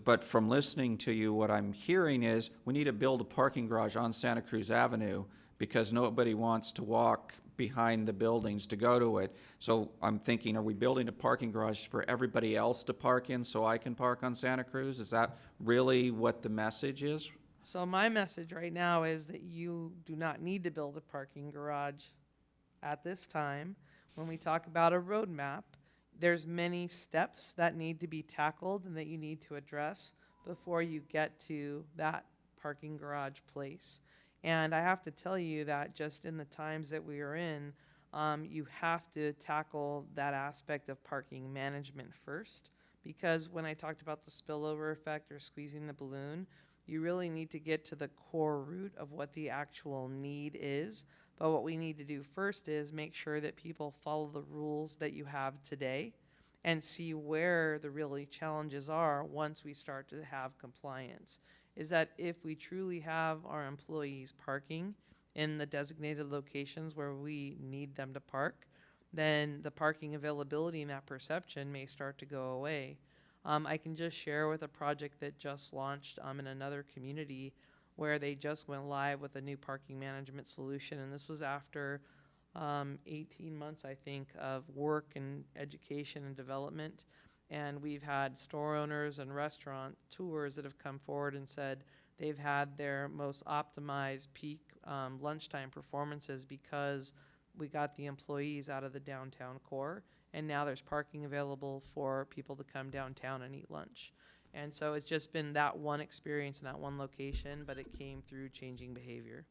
But from listening to you, what I'm hearing is we need to build a parking garage on Santa Cruz Avenue because nobody wants to walk behind the buildings to go to it. So I'm thinking, are we building a parking garage for everybody else to park in so I can park on Santa Cruz? Is that really what the message is? So my message right now is that you do not need to build a parking garage at this time. When we talk about a roadmap, there's many steps that need to be tackled and that you need to address before you get to that parking garage place. And I have to tell you that just in the times that we are in, you have to tackle that aspect of parking management first, because when I talked about the spillover effect or squeezing the balloon, you really need to get to the core root of what the actual need is. But what we need to do first is make sure that people follow the rules that you have today and see where the really challenges are once we start to have compliance. Is that if we truly have our employees parking in the designated locations where we need them to park, then the parking availability and that perception may start to go away. I can just share with a project that just launched in another community where they just went live with a new parking management solution. And this was after 18 months, I think, of work and education and development. And we've had store owners and restaurant tours that have come forward and said they've had their most optimized peak lunchtime performances because we got the employees out of the downtown core, and now there's parking available for people to come downtown and eat lunch. And so it's just been that one experience in that one location, but it came through changing behavior.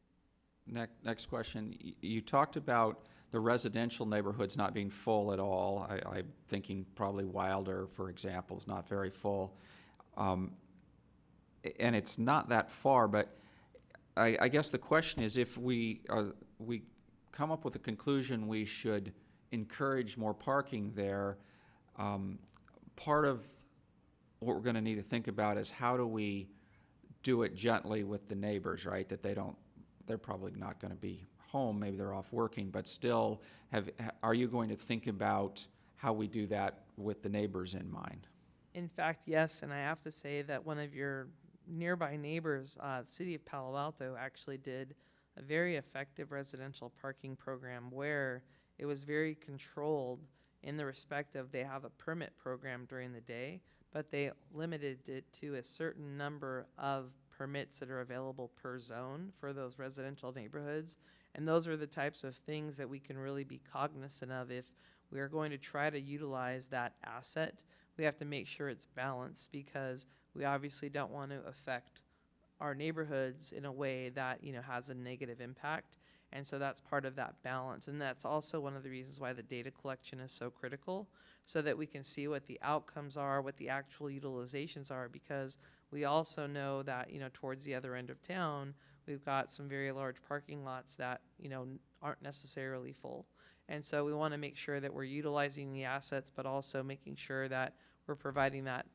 Next question. You talked about the residential neighborhoods not being full at all. I'm thinking probably Wilder, for example, is not very full. And it's not that far, but I guess the question is, if we come up with a conclusion we should encourage more parking there, part of what we're going to need to think about is how do we do it gently with the neighbors, right? That they're probably not going to be home, maybe they're off working, but still, are you going to think about how we do that with the neighbors in mind? In fact, yes, and I have to say that one of your nearby neighbors, the city of Palo Alto, actually did a very effective residential parking program where it was very controlled in the respect of they have a permit program during the day, but they limited it to a certain number of permits that are available per zone for those residential neighborhoods. And those are the types of things that we can really be cognizant of. If we are going to try to utilize that asset, we have to make sure it's balanced, because we obviously don't want to affect our neighborhoods in a way that, you know, has a negative impact. And so that's part of that balance. And that's also one of the reasons why the data collection is so critical, so that we can see what the outcomes are, what the actual utilizations are, because we also know that, you know, towards the other end of town, we've got some very large parking lots that, you know, aren't necessarily full. And so we want to make sure that we're utilizing the assets, but also making sure that we're providing that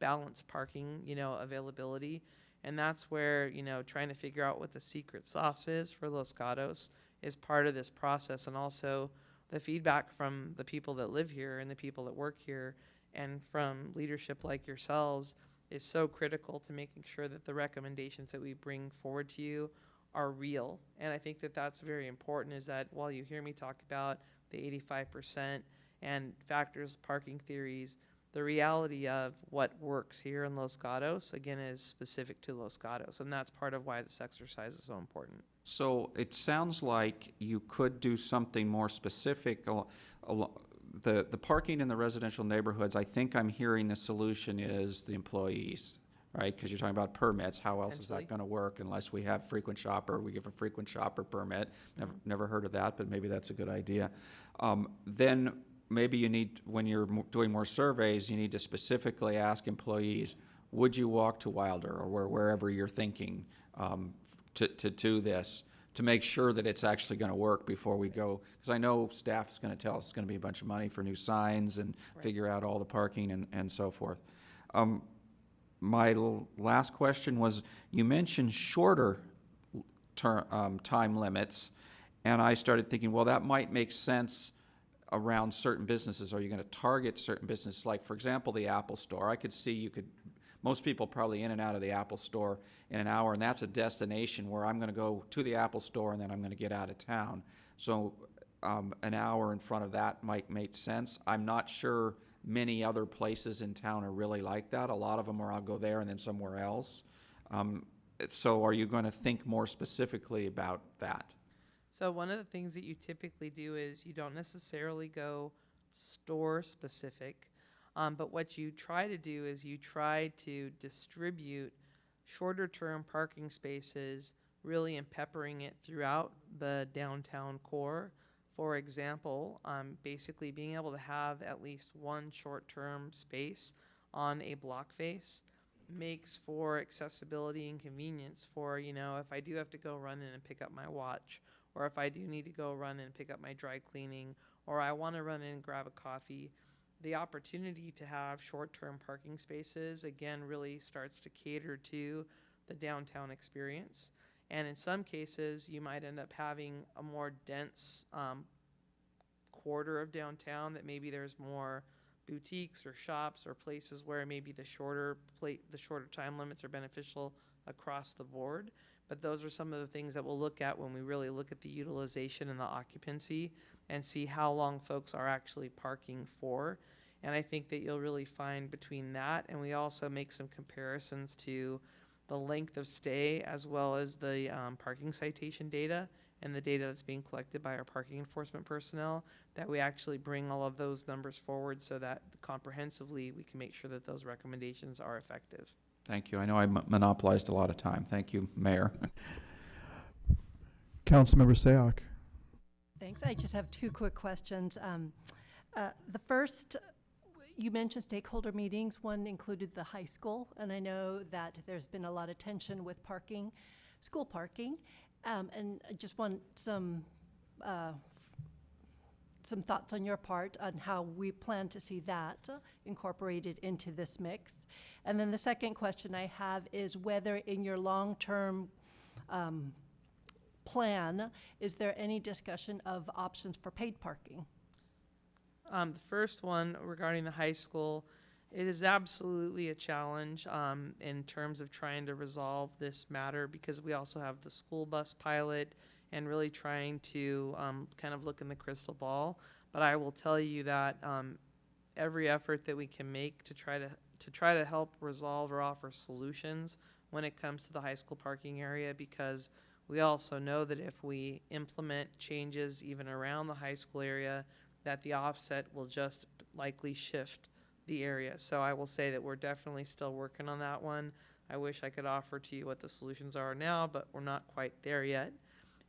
balanced parking, you know, availability. And that's where, you know, trying to figure out what the secret sauce is for Los Gatos is part of this process. And also the feedback from the people that live here and the people that work here and from leadership like yourselves is so critical to making sure that the recommendations that we bring forward to you are real. And I think that that's very important, is that while you hear me talk about the 85% and factors, parking theories, the reality of what works here in Los Gatos, again, is specific to Los Gatos. And that's part of why this exercise is so important. So it sounds like you could do something more specific. The parking in the residential neighborhoods, I think I'm hearing the solution is the employees, right? Because you're talking about permits. How else is that going to work unless we have frequent shopper? We give a frequent shopper permit. Never heard of that, but maybe that's a good idea. Then maybe you need, when you're doing more surveys, you need to specifically ask employees, would you walk to Wilder or wherever you're thinking to do this, to make sure that it's actually going to work before we go. Because I know staff is going to tell us it's going to be a bunch of money for new signs and figure out all the parking and so forth. My last question was, you mentioned shorter time limits, and I started thinking, well, that might make sense around certain businesses. Are you going to target certain businesses? Like, for example, the Apple Store. I could see most people probably in and out of the Apple Store in an hour, and that's a destination where I'm going to go to the Apple Store and then I'm going to get out of town. So an hour in front of that might make sense. I'm not sure many other places in town are really like that. A lot of them are I'll go there and then somewhere else. So are you going to think more specifically about that? So one of the things that you typically do is you don't necessarily go store specific, but what you try to do is you try to distribute shorter term parking spaces, really and peppering it throughout the downtown core. For example, basically being able to have at least one short-term space on a block face makes for accessibility and convenience for, you know, if I do have to go run in and pick up my watch, or if I do need to go run in and pick up my dry cleaning, or I want to run in and grab a coffee. The opportunity to have short-term parking spaces, again, really starts to cater to the downtown experience. And in some cases, you might end up having a more dense quarter of downtown that maybe there's more boutiques or shops or places where maybe the shorter time limits are beneficial across the board. But those are some of the things that we'll look at when we really look at the utilization and the occupancy and see how long folks are actually parking for. And I think that you'll really find between that, and we also make some comparisons to the length of stay as well as the parking citation data and the data that's being collected by our parking enforcement personnel, that we actually bring all of those numbers forward so that comprehensively we can make sure that those recommendations are effective. Thank you. I know I monopolized a lot of time. Thank you, Mayor. Councilmember Sayoc. Thanks. I just have two quick questions. The first, you mentioned stakeholder meetings. One included the high school, and I know that there's been a lot of tension with parking, school parking, and I just want some thoughts on your part on how we plan to see that incorporated into this mix. And then the second question I have is whether in your long-term plan, is there any discussion of options for paid parking? The first one regarding the high school, it is absolutely a challenge in terms of trying to resolve this matter, because we also have the school bus pilot and really trying to kind of look in the crystal ball. But I will tell you that every effort that we can make to try to help resolve or offer solutions when it comes to the high school parking area, because we also know that if we implement changes even around the high school area, that the offset will just likely shift the area. So I will say that we're definitely still working on that one. I wish I could offer to you what the solutions are now, but we're not quite there yet.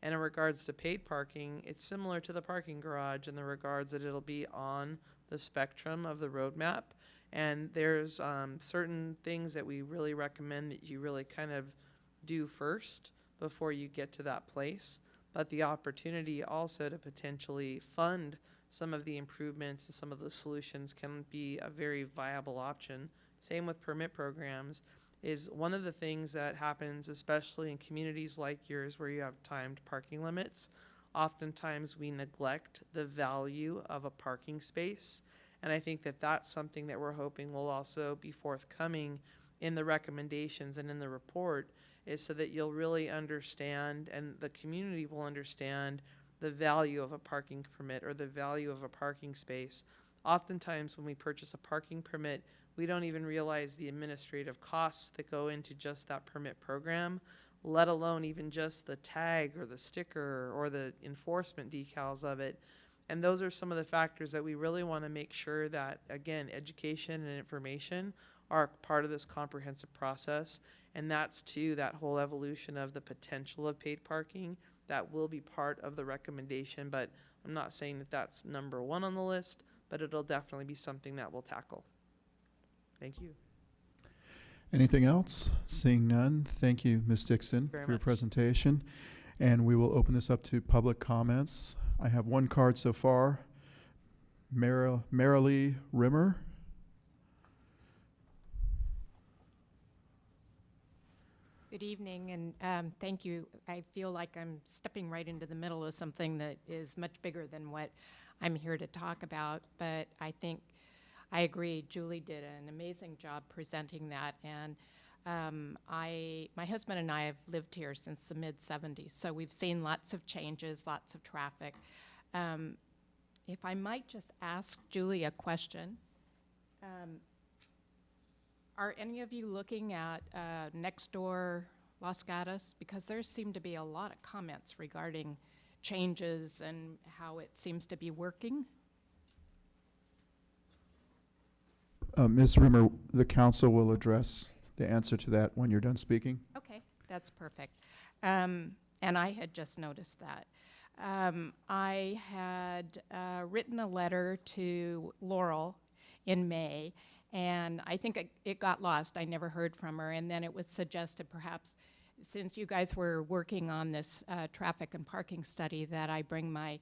And in regards to paid parking, it's similar to the parking garage in the regards that it'll be on the spectrum of the roadmap. And there's certain things that we really recommend that you really kind of do first before you get to that place. But the opportunity also to potentially fund some of the improvements and some of the solutions can be a very viable option. Same with permit programs. Is one of the things that happens, especially in communities like yours where you have timed parking limits. Oftentimes we neglect the value of a parking space. And I think that that's something that we're hoping will also be forthcoming in the recommendations and in the report, is so that you'll really understand and the community will understand the value of a parking permit or the value of a parking space. Oftentimes when we purchase a parking permit, we don't even realize the administrative costs that go into just that permit program, let alone even just the tag or the sticker or the enforcement decals of it. And those are some of the factors that we really want to make sure that, again, education and information are part of this comprehensive process. And that's too that whole evolution of the potential of paid parking that will be part of the recommendation. But I'm not saying that that's number one on the list, but it'll definitely be something that we'll tackle. Thank you. Anything else? Seeing none, thank you, Ms. Dixon, for your presentation. And we will open this up to public comments. I have one card so far. Marilee Rimmer. Good evening, and thank you. I feel like I'm stepping right into the middle of something that is much bigger than what I'm here to talk about, but I think I agree. Julie did an amazing job presenting that, and my husband and I have lived here since the mid-'70s, so we've seen lots of changes, lots of traffic. If I might just ask Julie a question, are any of you looking at next door Los Gatos? Because there seem to be a lot of comments regarding changes and how it seems to be working. Ms. Rimmer, the council will address the answer to that when you're done speaking. Okay, that's perfect. And I had just noticed that. I had written a letter to Laurel in May, and I think it got lost. I never heard from her, and then it was suggested perhaps, since you guys were working on this traffic and parking study, that I bring my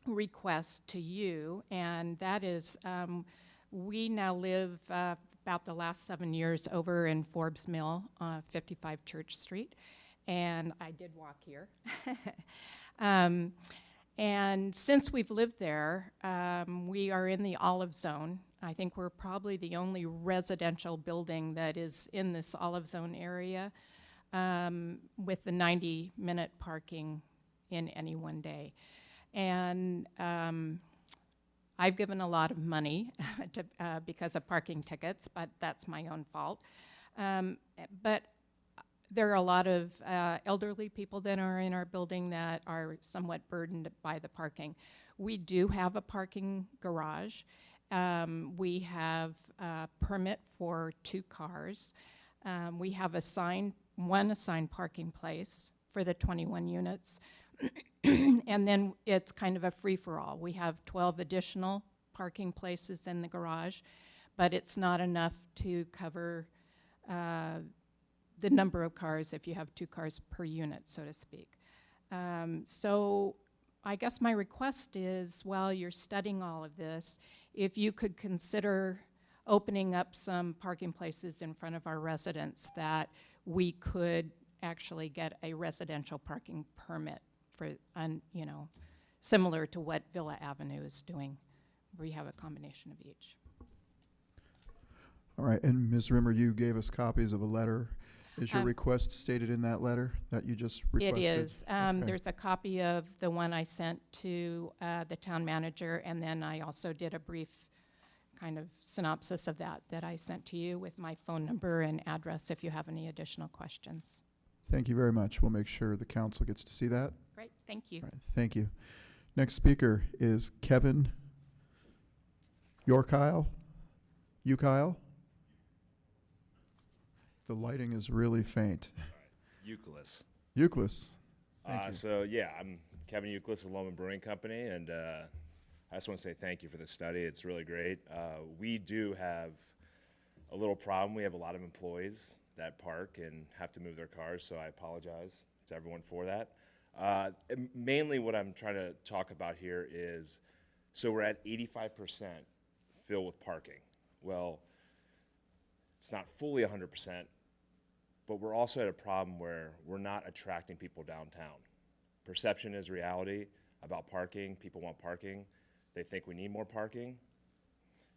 request to you, and that is we now live about the last 7 years over in Forbes Mill, 55 Church Street, and I did walk here. And since we've lived there, we are in the olive zone. I think we're probably the only residential building that is in this olive zone area, with the 90-minute parking in any one day. And I've given a lot of money to, because of parking tickets, but that's my own fault. But there are a lot of elderly people that are in our building that are somewhat burdened by the parking. We do have a parking garage. We have a permit for 2 cars. We have one assigned parking place for the 21 units. And then it's kind of a free-for-all. We have 12 additional parking places in the garage, but it's not enough to cover the number of cars if you have 2 cars per unit, so to speak. So I guess my request is, while you're studying all of this, if you could consider opening up some parking places in front of our residents, that we could actually get a residential parking permit for, you know, similar to what Villa Avenue is doing. We have a combination of each. All right, and Ms. Rimmer, you gave us copies of a letter. Is your Um, request stated in that letter that you just requested? It is. Okay. There's a copy of the one I sent to the town manager, and then I also did a brief kind of synopsis of that I sent to you with my phone number and address if you have any additional questions. Thank you very much. We'll make sure the council gets to see that. Great, thank you. All right, thank you. Next speaker is Kevin Yorkile. Ukile? The lighting is really faint. Euclid. Euclid. Thank you. So yeah, I'm Kevin Euclid of Loma Brewing Company, and I just want to say thank you for the study. It's really great. We do have a little problem. We have a lot of employees that park and have to move their cars, so I apologize to everyone for that. Mainly what I'm trying to talk about here is, so we're at 85% fill with parking. Well, it's not fully 100%, but we're also at a problem where we're not attracting people downtown. Perception is reality about parking. People want parking. They think we need more parking.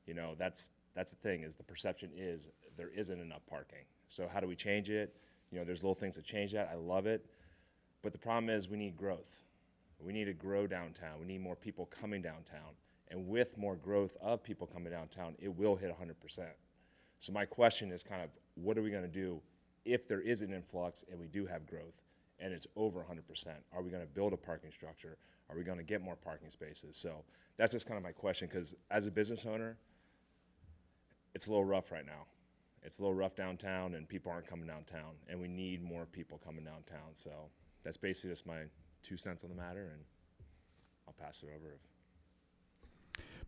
You know, that's the thing, is the perception is there isn't enough parking. So how do we change it? You know, there's little things to change that. I love it. But the problem is we need growth. We need to grow downtown. We need more people coming downtown. And with more growth of people coming downtown, it will hit 100%. So my question is kind of, what are we going to do if there is an influx and we do have growth and it's over 100%? Are we going to build a parking structure? Are we going to get more parking spaces? So that's just kind of my question, because as a business owner, it's a little rough right now. It's a little rough downtown and people aren't coming downtown, and we need more people coming downtown. So that's basically just my 2 cents on the matter, and I'll pass it over.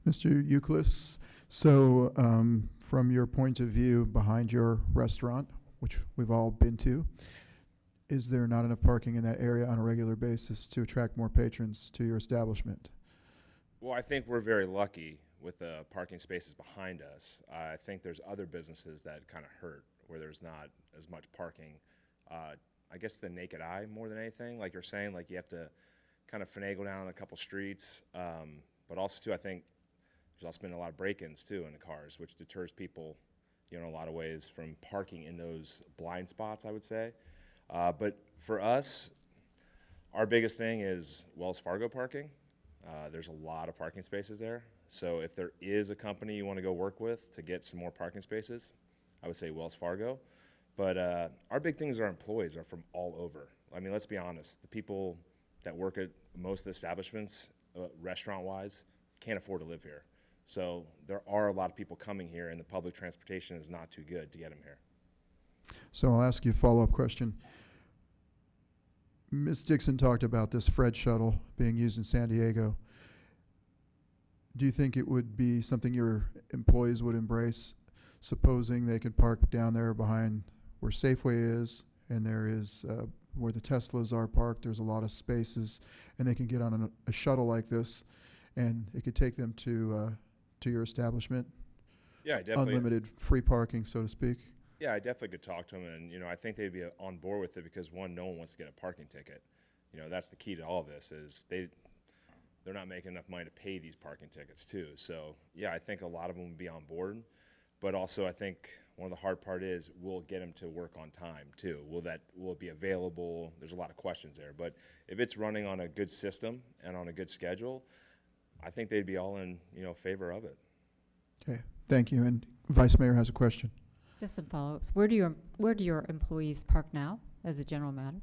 Mr. Euclid, so from your point of view behind your restaurant, which we've all been to, is there not enough parking in that area on a regular basis to attract more patrons to your establishment? Well, I think we're very lucky with the parking spaces behind us. I think there's other businesses that kind of hurt where there's not as much parking. I guess the naked eye more than anything, like you're saying, like you have to kind of finagle down a couple streets. But also too, I think there's also been a lot of break-ins too in the cars, which deters people, you know, in a lot of ways from parking in those blind spots, I would say. But for us, our biggest thing is Wells Fargo parking. There's a lot of parking spaces there. So if there is a company you want to go work with to get some more parking spaces, I would say Wells Fargo. But our big thing is our employees are from all over. I mean, let's be honest. The people that work at most of the establishments, restaurant-wise, can't afford to live here. So there are a lot of people coming here, and the public transportation is not too good to get them here. So I'll ask you a follow-up question. Ms. Dixon talked about this Fred shuttle being used in San Diego. Do you think it would be something your employees would embrace, supposing they could park down there behind where Safeway is, and there is where the Teslas are parked, there's a lot of spaces, and they can get on a shuttle like this, and it could take them to your establishment? Yeah, I definitely. Unlimited free parking, so to speak? Yeah, I definitely could talk to them, and, you know, I think they'd be on board with it because, one, no one wants to get a parking ticket. You know, that's the key to all this is they're not making enough money to pay these parking tickets too. So yeah, I think a lot of them will be on board, but also I think one of the hard part is we'll get them to work on time too. Will it be available? There's a lot of questions there, but if it's running on a good system and on a good schedule, I think they'd be all in, favor of it. Okay, thank you. And Vice Mayor has a question. Just some follow-ups. Where do your employees park now, as a general matter?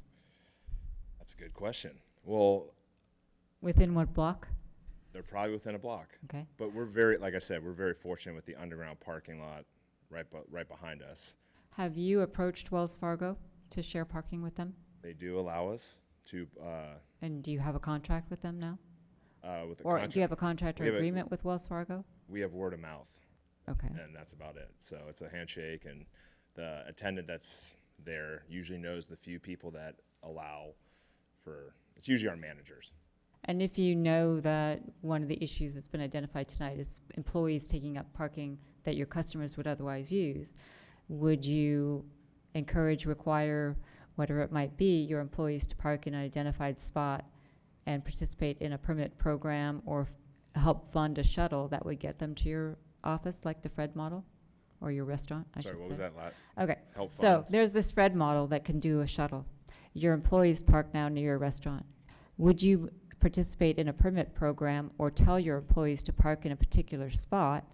That's a good question. Well, within what block? They're probably within a block. Okay. But like I said, we're very fortunate with the underground parking lot right behind us. Have you approached Wells Fargo to share parking with them? They do allow us to. And do you have a contract with them now? With or do you have a contract or agreement with Wells Fargo? We have word of mouth. Okay. And that's about it. So it's a handshake, and the attendant that's there usually knows the few people that allow for. It's usually our managers. And if you know that one of the issues that's been identified tonight is employees taking up parking that your customers would otherwise use, would you require, whatever it might be, your employees to park in an identified spot and participate in a permit program or help fund a shuttle that would get them to your office, like the Fred model, or your restaurant, I should say? Sorry, what was that? Okay, Help so funds. there's this Fred model that can do a shuttle. Your employees park now near your restaurant. Would you participate in a permit program or tell your employees to park in a particular spot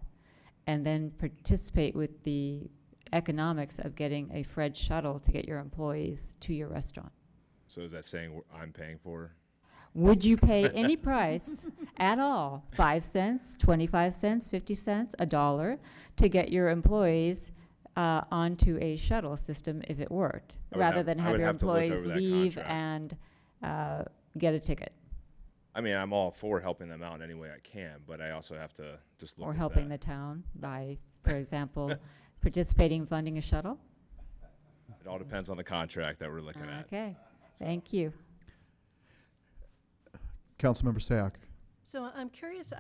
and then participate with the economics of getting a Fred shuttle to get your employees to your restaurant? So is that saying I'm paying for? Would you pay any price at all, 5 cents, 25 cents, 50 cents, $1, to get your employees onto a shuttle system if it worked, rather than have your employees leave and get a ticket? I mean, I'm all for helping them out any way I can, but I also have to just look or at helping that. the town by, for example, participating in funding a shuttle? It all depends on the contract that we're looking at. Okay, thank you. Councilmember Sayak. So I'm curious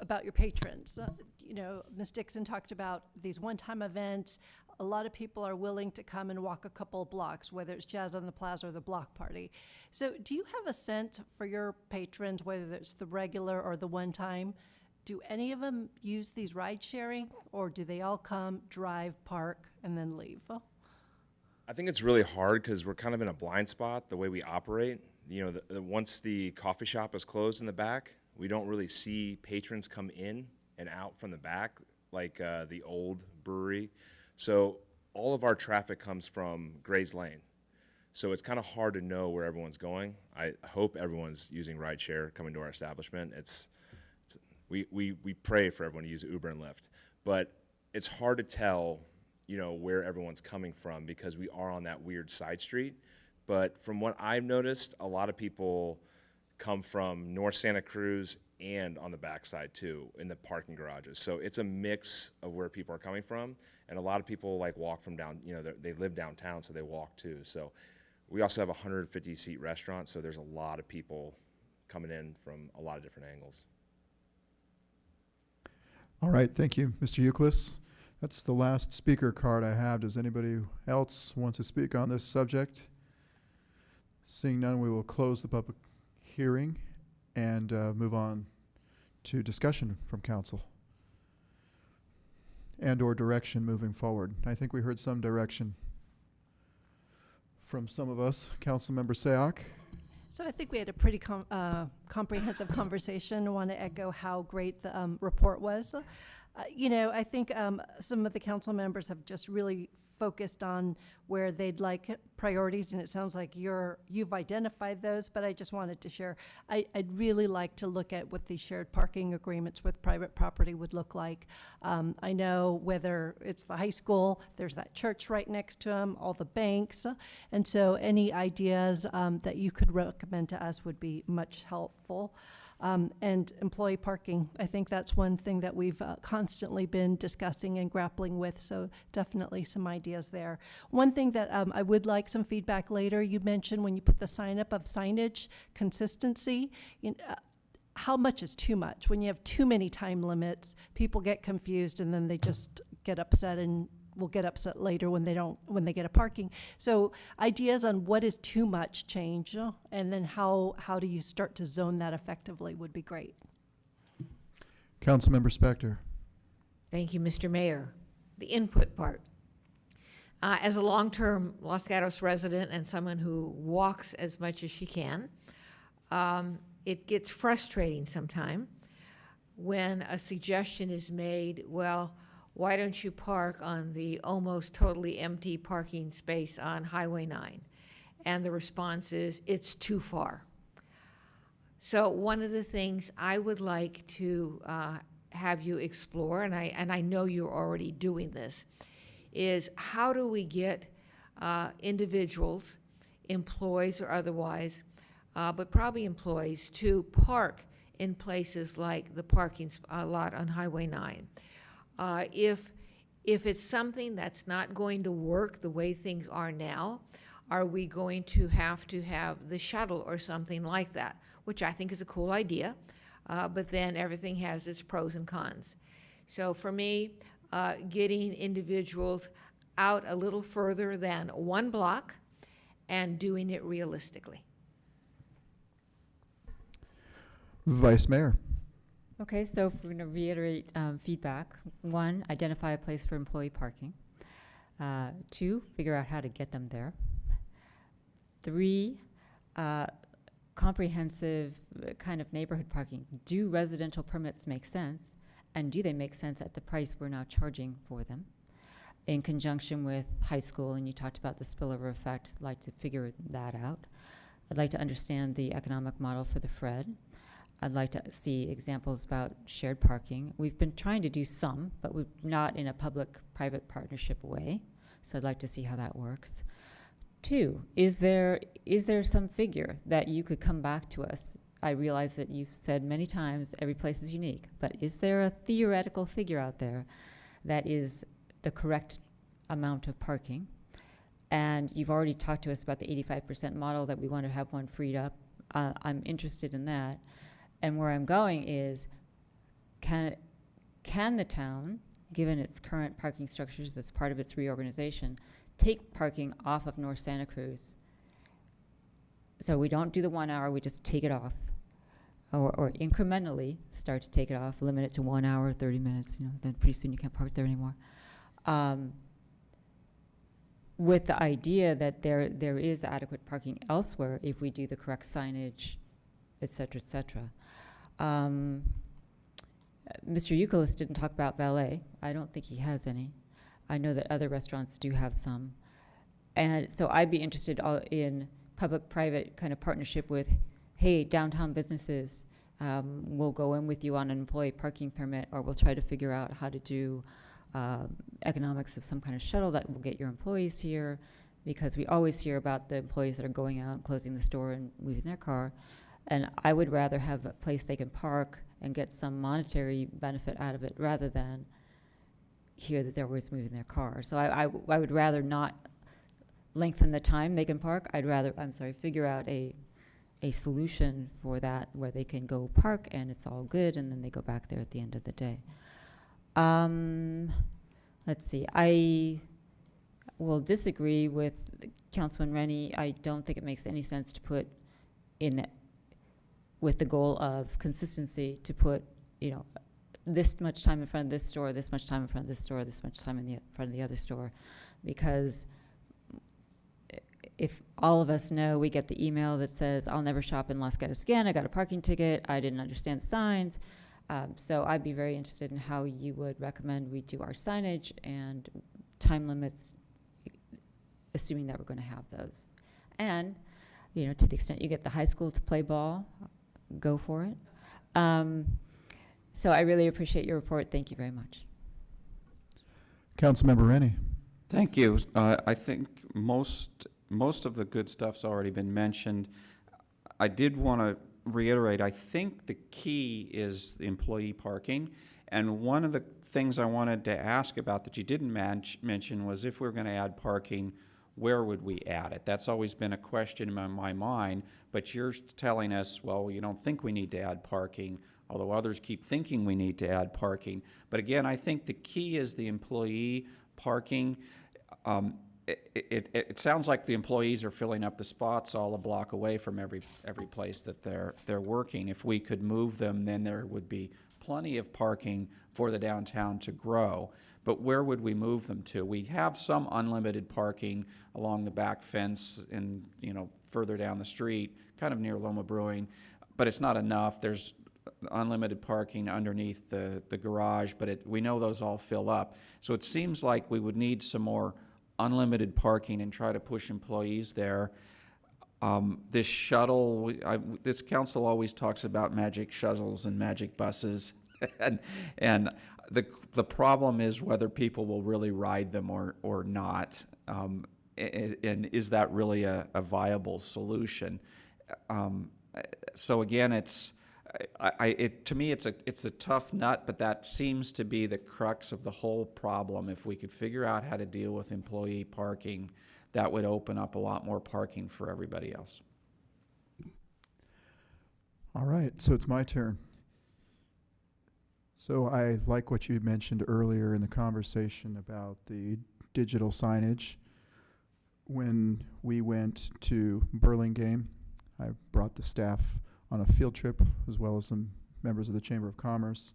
about your patrons. Ms. Dixon talked about these one-time events. A lot of people are willing to come and walk a couple of blocks, whether it's Jazz on the Plaza or the block party. So do you have a sense for your patrons, whether it's the regular or the one-time? Do any of them use these ride sharing, or do they all come, drive, park, and then leave? I think it's really hard because we're kind of in a blind spot the way we operate. Once the coffee shop is closed in the back, we don't really see patrons come in and out from the back like the old brewery. So all of our traffic comes from Gray's Lane. So it's kind of hard to know where everyone's going. I hope everyone's using rideshare coming to our establishment. We pray for everyone to use Uber and Lyft, but it's hard to tell, where everyone's coming from because we are on that weird side street. But from what I've noticed, a lot of people come from North Santa Cruz and on the backside too, in the parking garages. So it's a mix of where people are coming from, and a lot of people walk from down. They live downtown, so they walk too. So we also have a 150-seat restaurant, so there's a lot of people coming in from a lot of different angles. All right, thank you, Mr. Euclid. That's the last speaker card I have. Does anybody else want to speak on this subject? Seeing none, we will close the public hearing and move on to discussion from council and or direction moving forward. I think we heard some direction from some of us. Councilmember Sayak. So I think we had a pretty comprehensive conversation. I want to echo how great the report was. I think some of the council members have just really focused on where they'd like priorities, and it sounds like you've identified those, but I just wanted to share. I'd really like to look at what these shared parking agreements with private property would look like. I know whether it's the high school, there's that church right next to them, all the banks, and so any ideas that you could recommend to us would be much helpful. And employee parking, I think that's one thing that we've constantly been discussing and grappling with, so definitely some ideas there. One thing that I would like some feedback later, you mentioned when you put the sign up of signage consistency, how much is too much? When you have too many time limits, people get confused and then they just get upset and will get upset later when they get a parking. So ideas on what is too much change, and then how do you start to zone that effectively would be great. Councilmember Spector. Thank you, Mr. Mayor. The input part. As a long-term Los Gatos resident and someone who walks as much as she can, it gets frustrating sometimes when a suggestion is made, well, why don't you park on the almost totally empty parking space on Highway 9? And the response is, it's too far. So one of the things I would like to have you explore, and I know you're already doing this, is how do we get individuals, employees or otherwise, but probably employees, to park in places like the parking lot on Highway 9. If it's something that's not going to work the way things are now, are we going to have the shuttle or something like that, which I think is a cool idea, but then everything has its pros and cons. So for me, getting individuals out a little further than 1 block and doing it realistically. Vice Mayor. Okay, so if we're going to reiterate feedback. 1, identify a place for employee parking. 2, figure out how to get them there. 3, comprehensive kind of neighborhood parking. Do residential permits make sense? And do they make sense at the price we're now charging for them? In conjunction with high school, and you talked about the spillover effect, I'd like to figure that out. I'd like to understand the economic model for the FRED. I'd like to see examples about shared parking. We've been trying to do some, but we're not in a public-private partnership way. So I'd like to see how that works. 2, is there some figure that you could come back to us? I realize that you've said many times every place is unique, but is there a theoretical figure out there that is the correct amount of parking? And you've already talked to us about the 85% model that we want to have one freed up. I'm interested in that. And where I'm going is, can the town, given its current parking structures as part of its reorganization, take parking off of North Santa Cruz? So we don't do the 1 hour, we just take it off. Or incrementally start to take it off, limit it to 1 hour, 30 minutes, then pretty soon you can't park there anymore. With the idea that there is adequate parking elsewhere if we do the correct signage, et cetera, et cetera. Mr. Euclid didn't talk about valet. I don't think he has any. I know that other restaurants do have some. And so I'd be interested in public-private kind of partnership with, hey, downtown businesses, we'll go in with you on an employee parking permit, or we'll try to figure out how to do economics of some kind of shuttle that will get your employees here, because we always hear about the employees that are going out and closing the store and moving their car. And I would rather have a place they can park and get some monetary benefit out of it rather than hear that they're always moving their car. So I would rather not lengthen the time they can park. I'd rather, figure out a solution for that where they can go park and it's all good and then they go back there at the end of the day. Let's see. I will disagree with Councilman Rennie. I don't think it makes any sense to put in with the goal of consistency to put, this much time in front of this store, this much time in front of this store, this much time in front of the other store, because if all of us know, we get the email that says, I'll never shop in Los Gatos again, I got a parking ticket, I didn't understand the signs. So I'd be very interested in how you would recommend we do our signage and time limits, assuming that we're going to have those. And, to the extent you get the high school to play ball, go for it. So I really appreciate your report. Thank you very much. Councilmember Rennie. Thank you. I think most of the good stuff's already been mentioned. I did want to reiterate, I think the key is the employee parking. And one of the things I wanted to ask about that you didn't mention was, if we're going to add parking, where would we add it? That's always been a question in my mind, but you're telling us, well, you don't think we need to add parking, although others keep thinking we need to add parking. But again, I think the key is the employee parking. It sounds like the employees are filling up the spots all a block away from every place that they're working. If we could move them, then there would be plenty of parking for the downtown to grow. But where would we move them to? We have some unlimited parking along the back fence and, further down the street, kind of near Loma Brewing, but it's not enough. There's unlimited parking underneath the garage, but we know those all fill up. So it seems like we would need some more unlimited parking and try to push employees there. This shuttle, this council always talks about magic shuttles and magic buses, and the problem is whether people will really ride them or not, and is that really a viable solution? So again, to me it's a tough nut, but that seems to be the crux of the whole problem. If we could figure out how to deal with employee parking, that would open up a lot more parking for everybody else. All right, so it's my turn. So I like what you mentioned earlier in the conversation about the digital signage. When we went to Burlingame, I brought the staff on a field trip as well as some members of the Chamber of Commerce.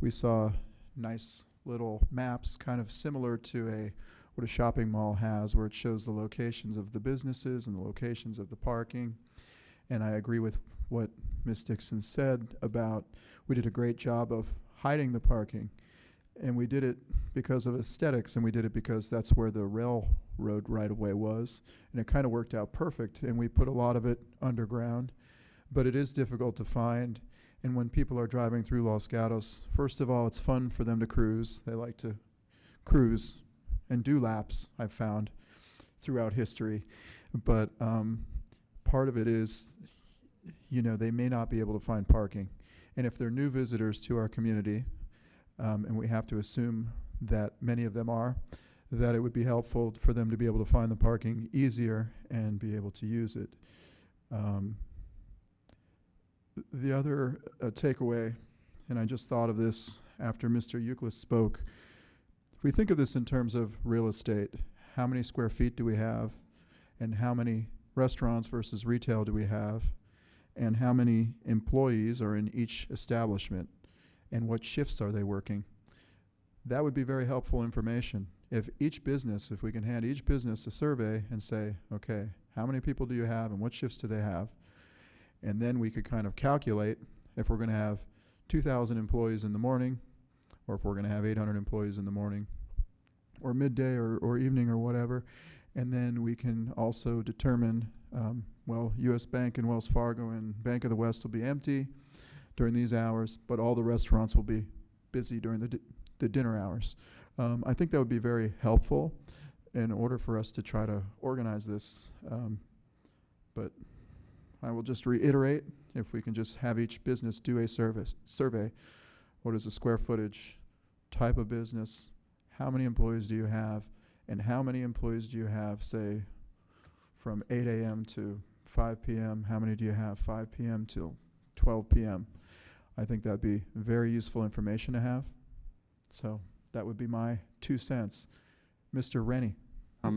We saw nice little maps, kind of similar to what a shopping mall has, where it shows the locations of the businesses and the locations of the parking. And I agree with what Ms. Dixon said about we did a great job of hiding the parking. And we did it because of aesthetics, and we did it because that's where the railroad right-of-way was. And it kind of worked out perfect, and we put a lot of it underground. But it is difficult to find. And when people are driving through Los Gatos, first of all, it's fun for them to cruise. They like to cruise and do laps, I've found, throughout history. But part of it is, they may not be able to find parking. And if they're new visitors to our community, and we have to assume that many of them are, that it would be helpful for them to be able to find the parking easier and be able to use it. The other takeaway, and I just thought of this after Mr. Euclid spoke, if we think of this in terms of real estate, how many square feet do we have, and how many restaurants versus retail do we have, and how many employees are in each establishment, and what shifts are they working? That would be very helpful information. If we can hand each business a survey and say, okay, how many people do you have and what shifts do they have? And then we could kind of calculate if we're going to have 2,000 employees in the morning, or if we're going to have 800 employees in the morning, or midday or evening or whatever. And then we can also determine, U.S. Bank and Wells Fargo and Bank of the West will be empty during these hours, but all the restaurants will be busy during the dinner hours. I think that would be very helpful in order for us to try to organize this. But I will just reiterate, if we can just have each business do a survey. What is the square footage, type of business, how many employees do you have, and how many employees do you have, say, from 8 a.m. to 5 p.m.? How many do you have 5 p.m. till 12 p.m.? I think that'd be very useful information to have. So that would be my 2 cents. Mr. Rennie.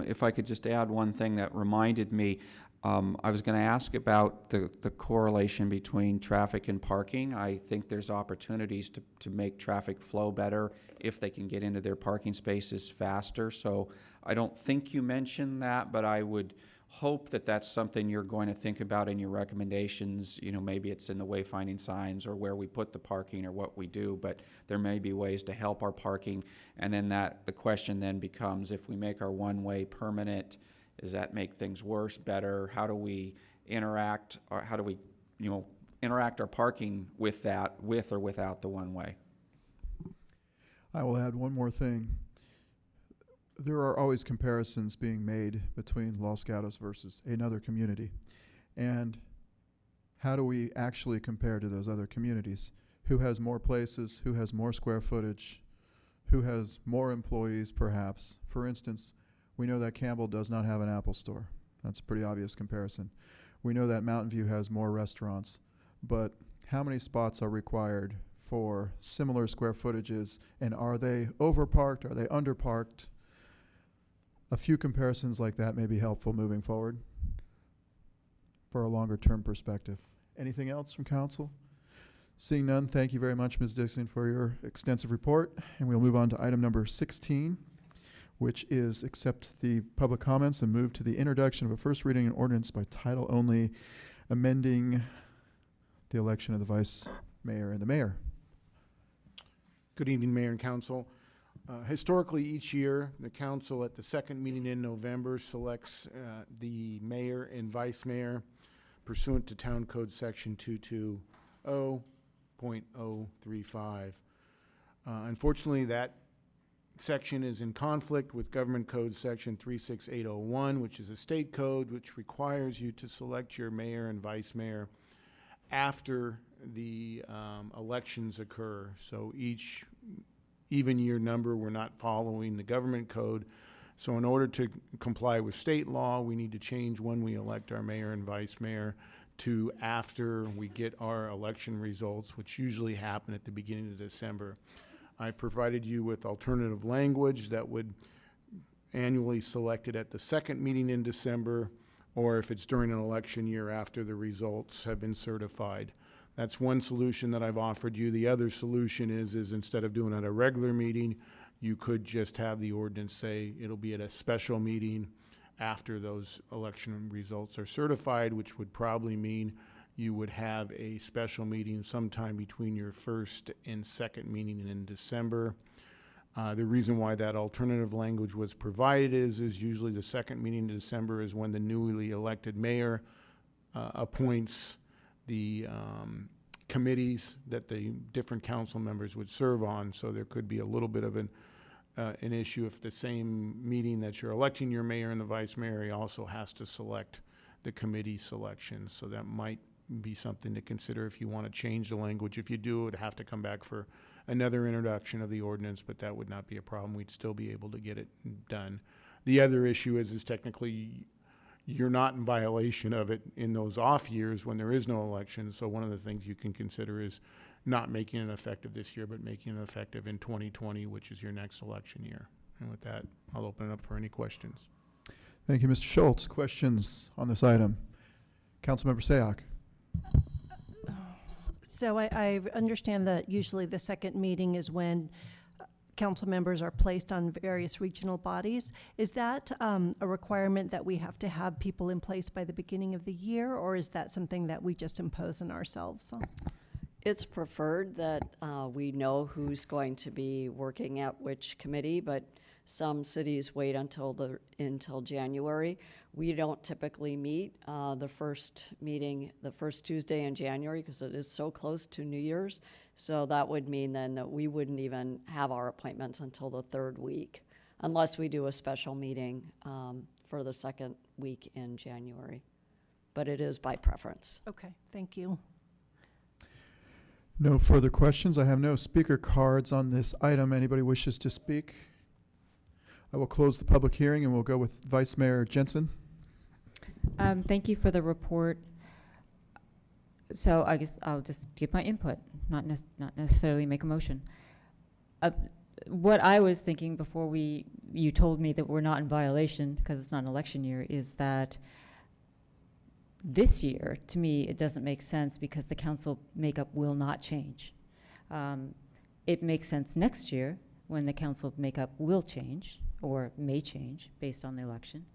If I could just add one thing that reminded me, I was going to ask about the correlation between traffic and parking. I think there's opportunities to make traffic flow better if they can get into their parking spaces faster. So I don't think you mentioned that, but I would hope that that's something you're going to think about in your recommendations. Maybe it's in the wayfinding signs or where we put the parking or what we do, but there may be ways to help our parking. And then the question then becomes, if we make our one-way permanent, does that make things worse, better? How do we interact, or how do we, interact our parking with or without the one-way? I will add one more thing. There are always comparisons being made between Los Gatos versus another community. And how do we actually compare to those other communities? Who has more places? Who has more square footage? Who has more employees, perhaps? For instance, we know that Campbell does not have an Apple store. That's a pretty obvious comparison. We know that Mountain View has more restaurants. But how many spots are required for similar square footages? And are they overparked? Are they underparked? a few comparisons like that may be helpful moving forward for a longer term perspective. Anything else from council? Seeing none, thank you very much, Ms. Dixon, for your extensive report. And we'll move on to item number 16, which is accept the public comments and move to the introduction of a first reading and ordinance by title only, amending the election of the vice mayor and the mayor. Good evening, Mayor and Council. Historically, each year, the council at the second meeting in November selects the mayor and vice mayor pursuant to Town Code Section 220.035. Unfortunately, that section is in conflict with Government Code Section 36801, which is a state code which requires you to select your mayor and vice mayor after the elections occur. So each even year number, we're not following the government code. So in order to comply with state law, we need to change when we elect our mayor and vice mayor to after we get our election results, which usually happen at the beginning of December. I provided you with alternative language that would annually select it at the second meeting in December, or if it's during an election year after the results have been certified. That's one solution that I've offered you. The other solution is instead of doing it at a regular meeting, you could just have the ordinance say it'll be at a special meeting after those election results are certified, which would probably mean you would have a special meeting sometime between your first and second meeting in December. The reason why that alternative language was provided is usually the second meeting in December is when the newly elected mayor appoints the committees that the different council members would serve on. So there could be a little bit of an issue if the same meeting that you're electing your mayor and the vice mayor also has to select the committee selections. So that might be something to consider if you want to change the language. If you do, it would have to come back for another introduction of the ordinance, but that would not be a problem. We'd still be able to get it done. The other issue is technically you're not in violation of it in those off years when there is no election. So one of the things you can consider is not making it effective this year, but making it effective in 2020, which is your next election year. And with that, I'll open it up for any questions. Thank you, Mr. Schultz. Questions on this item? Councilmember Sayoc. So I understand that usually the second meeting is when council members are placed on various regional bodies. Is that a requirement that we have to have people in place by the beginning of the year, or is that something that we just impose on ourselves? It's preferred that we know who's going to be working at which committee, but some cities wait until January. We don't typically meet the first Tuesday in January because it is so close to New Year's. So that would mean then that we wouldn't even have our appointments until the third week, unless we do a special meeting for the second week in January. But it is by preference. Okay, thank you. No further questions. I have no speaker cards on this item. Anybody wishes to speak? I will close the public hearing and we'll go with Vice Mayor Jensen. Thank you for the report. So I guess I'll just give my input, not necessarily make a motion. What I was thinking before you told me that we're not in violation because it's not an election year is that this year, to me, it doesn't make sense because the council makeup will not change. It makes sense next year when the council makeup will change or may change based on the election.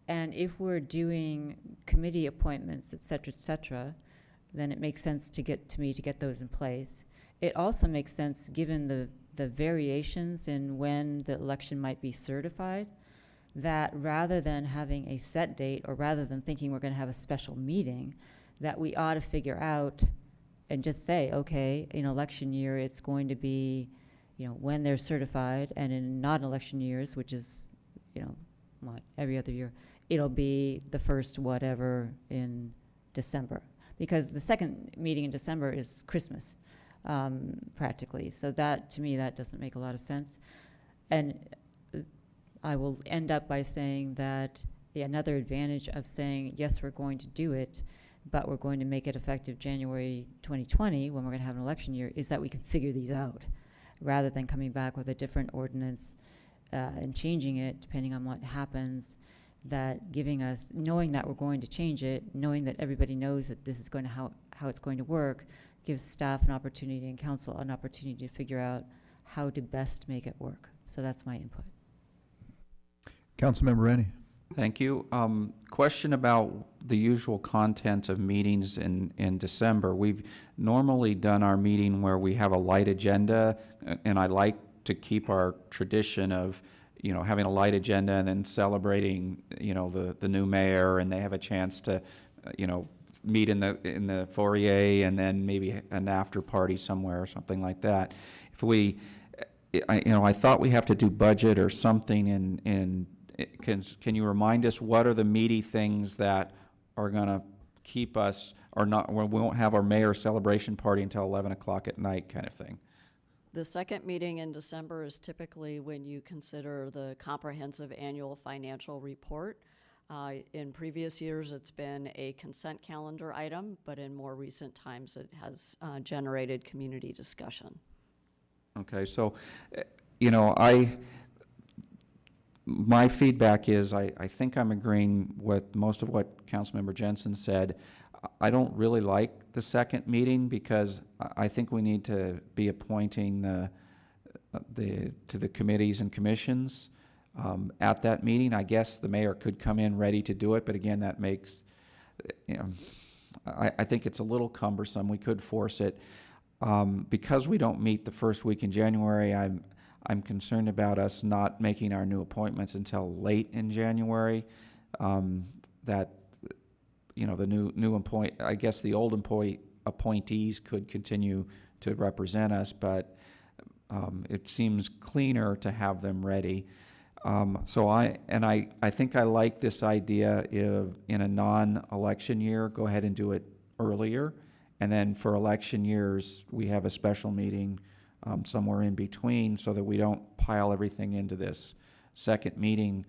And if we're doing committee appointments, et cetera, then it makes sense to get those in place. It also makes sense given the variations in when the election might be certified, that rather than having a set date or rather than thinking we're going to have a special meeting, that we ought to figure out and just say, okay, in election year it's going to be, when they're certified, and in non-election years, which is, every other year, it'll be the first whatever in December. Because the second meeting in December is Christmas, practically. So that, to me, that doesn't make a lot of sense. And I will end up by saying that another advantage of saying, yes, we're going to do it, but we're going to make it effective January 2020 when we're going to have an election year, is that we can figure these out rather than coming back with a different ordinance and changing it, depending on what happens, that giving us, knowing that we're going to change it, knowing that everybody knows that this is going to how it's going to work, gives staff an opportunity and council an opportunity to figure out how to best make it work. So that's my input. Councilmember Rennie. Thank you. Question about the usual content of meetings in December. We've normally done our meeting where we have a light agenda, and I like to keep our tradition of, you know, having a light agenda and then celebrating, you know, the new mayor, and they have a chance to, you know, meet in the foyer and then maybe an after party somewhere or something like that. If we, I thought we have to do budget or something can you remind us what are the meaty things that are going to keep us, or not, we won't have our mayor celebration party until 11 o'clock at night kind of thing? The second meeting in December is typically when you consider the comprehensive annual financial report. In previous years, it's been a consent calendar item, but in more recent times, it has generated community discussion. Okay, so, you know, my feedback is I think I'm agreeing with most of what Councilmember Jensen said. I don't really like the second meeting because I think we need to be appointing to the committees and commissions at that meeting. I guess the mayor could come in ready to do it, but again, that makes, you know, I think it's a little cumbersome. We could force it. Because we don't meet the first week in January, I'm concerned about us not making our new appointments until late in January. That, you know, the I guess the old appointees could continue to represent us, but it seems cleaner to have them ready. So I think I like this idea of, in a non-election year, go ahead and do it earlier, and then for election years we have a special meeting somewhere in between, so that we don't pile everything into this second meeting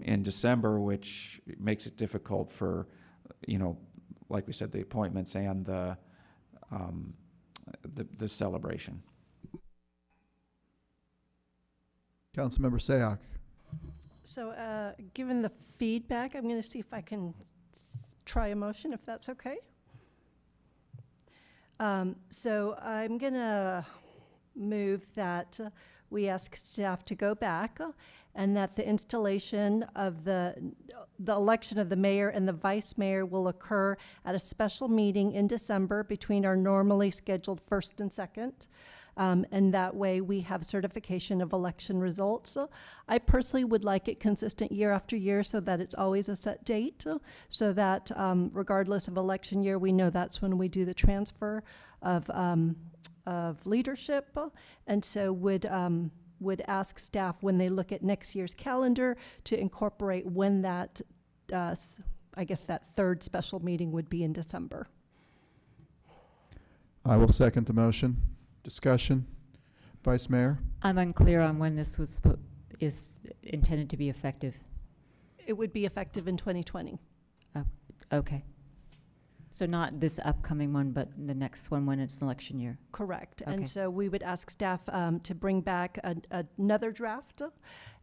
in December, which makes it difficult for, you know, like we said, the appointments and the celebration. Councilmember Sayoc. So given the feedback, I'm going to see if I can try a motion, if that's okay. So I'm going to move that we ask staff to go back and that the installation of the election of the mayor and the vice mayor will occur at a special meeting in December between our normally scheduled first and second. And that way we have certification of election results. I personally would like it consistent year after year so that it's always a set date, so that regardless of election year, we know that's when we do the transfer of leadership. And so would ask staff, when they look at next year's calendar, to incorporate when that, I guess that third special meeting would be in December. I will second the motion. Discussion. Vice Mayor? I'm unclear on when this is intended to be effective. It would be effective in 2020. Oh, okay. So not this upcoming one, but the next one when it's an election year. Correct. Okay. And so we would ask staff to bring back another draft.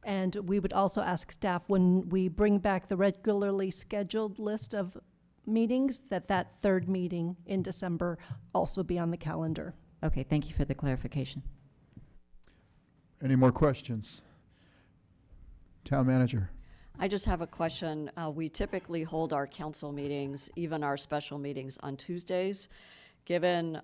And we would also ask staff, when we bring back the regularly scheduled list of meetings, that third meeting in December also be on the calendar. Okay, thank you for the clarification. Any more questions? Town Manager. I just have a question. We typically hold our council meetings, even our special meetings, on Tuesdays. Given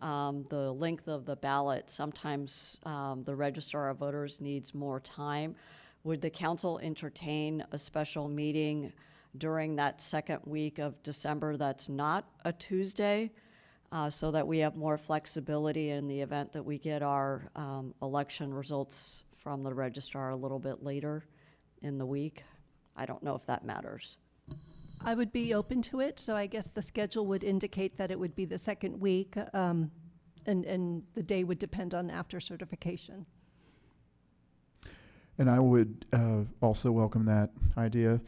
the length of the ballot, sometimes the registrar of voters needs more time. Would the council entertain a special meeting during that second week of December that's not a Tuesday, so that we have more flexibility in the event that we get our election results from the registrar a little bit later in the week? I don't know if that matters. I would be open to it, so I guess the schedule would indicate that it would be the second week, and the day would depend on after certification. And I would also welcome that idea.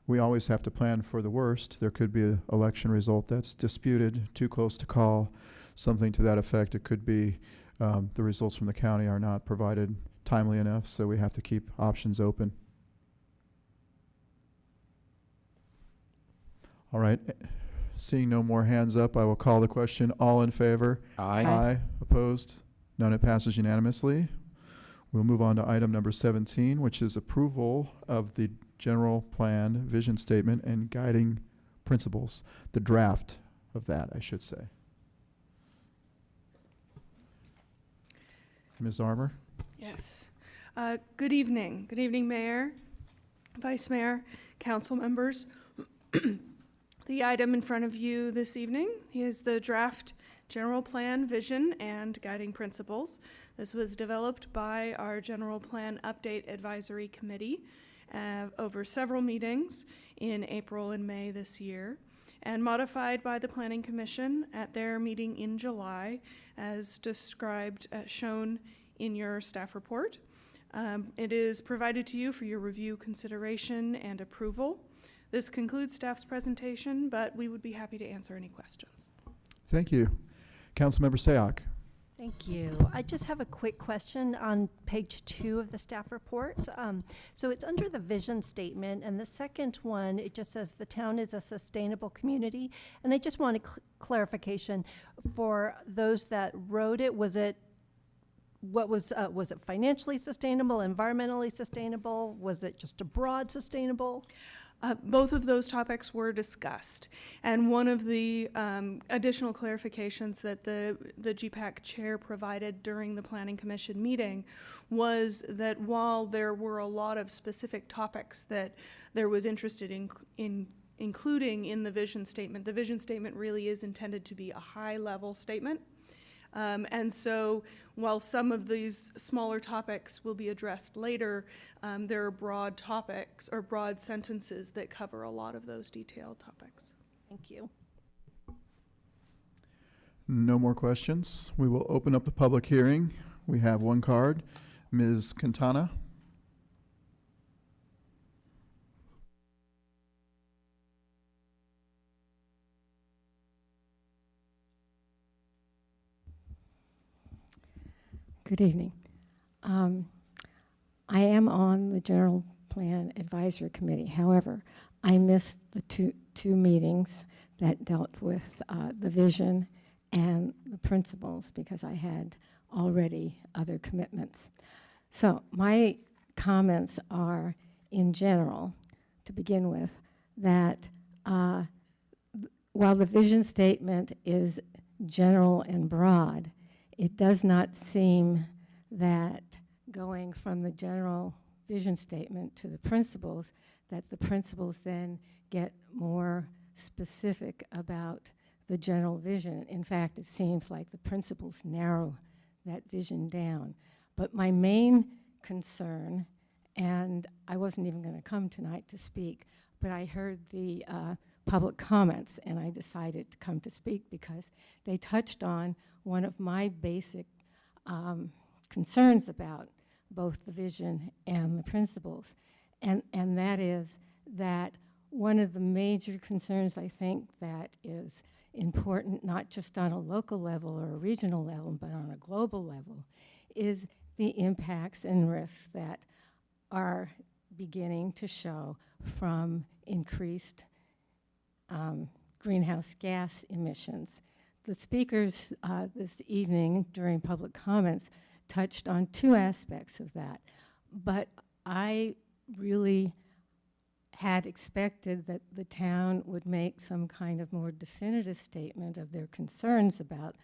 We always have to plan for the worst. There could be an election result that's disputed, too close to call, something to that effect. It could be the results from the county are not provided timely enough, so we have to keep options open. All right. Seeing no more hands up, I will call the question. All in favor? Aye. Aye. Opposed? None. It passes unanimously. We'll move on to item number 17, which is approval of the general plan, vision statement, and guiding principles. The draft of that, I should say. Ms. Armour? Yes. Good evening. Good evening, Mayor, Vice Mayor, council members. The item in front of you this evening is the draft general plan, vision, and guiding principles. This was developed by our general plan update advisory committee over several meetings in April and May this year, and modified by the Planning Commission at their meeting in July, as described, shown in your staff report. It is provided to you for your review, consideration, and approval. This concludes staff's presentation, but we would be happy to answer any questions. Thank you. Councilmember Sayoc. Thank you. I just have a quick question on page 2 of the staff report. So it's under the vision statement, and the second one, it just says the town is a sustainable community. And I just want a clarification for those that wrote it. Was it financially sustainable, environmentally sustainable? Was it just a broad sustainable? Both of those topics were discussed, and one of the additional clarifications that the GPAC chair provided during the Planning Commission meeting was that while there were a lot of specific topics that there was interested in including in the vision statement really is intended to be a high-level statement. And so while some of these smaller topics will be addressed later, there are broad topics or broad sentences that cover a lot of those detailed topics. Thank you. No more questions. We will open up the public hearing. We have one card. Ms. Quintana. Good evening. I am on the General Plan Advisory Committee. However, I missed the two meetings that dealt with the vision and the principles because I had already other commitments. So my comments are, in general, to begin with, that while the vision statement is general and broad, it does not seem that going from the general vision statement to the principles, that the principles then get more specific about the general vision. In fact, it seems like the principles narrow that vision down. But my main concern, and I wasn't even going to come tonight to speak, but I heard the public comments, and I decided to come to speak because they touched on one of my basic concerns about both the vision and the principles. And that is that one of the major concerns I think that is important, not just on a local level or a regional level, but on a global level, is the impacts and risks that are beginning to show from increased greenhouse gas emissions. The speakers this evening during public comments touched on two aspects of that, but I really had expected that the town would make some kind of more definitive statement of their concerns about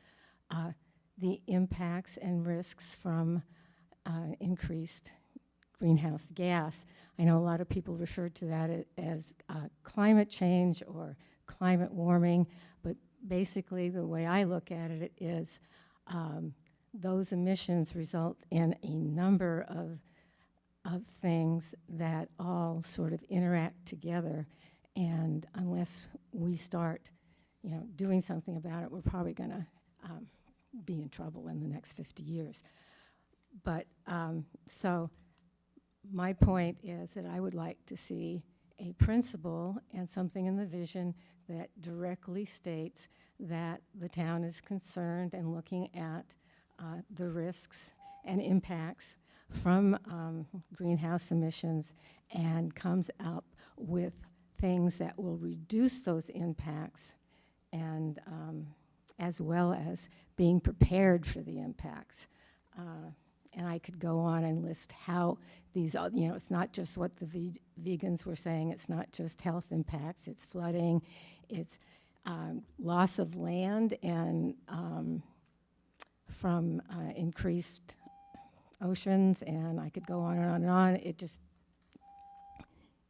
the impacts and risks from increased greenhouse gas. I know a lot of people refer to that as climate change or climate warming, but basically the way I look at it is those emissions result in a number of things that all sort of interact together, and unless we start doing something about it, we're probably going to be in trouble in the next 50 years. But so my point is that I would like to see a principle and something in the vision that directly states that the town is concerned and looking at the risks and impacts from greenhouse emissions and comes up with things that will reduce those impacts, and as well as being prepared for the impacts. And I could go on and list how these, it's not just what the vegans were saying, it's not just health impacts, it's flooding, it's loss of land and from increased oceans, and I could go on and on and on.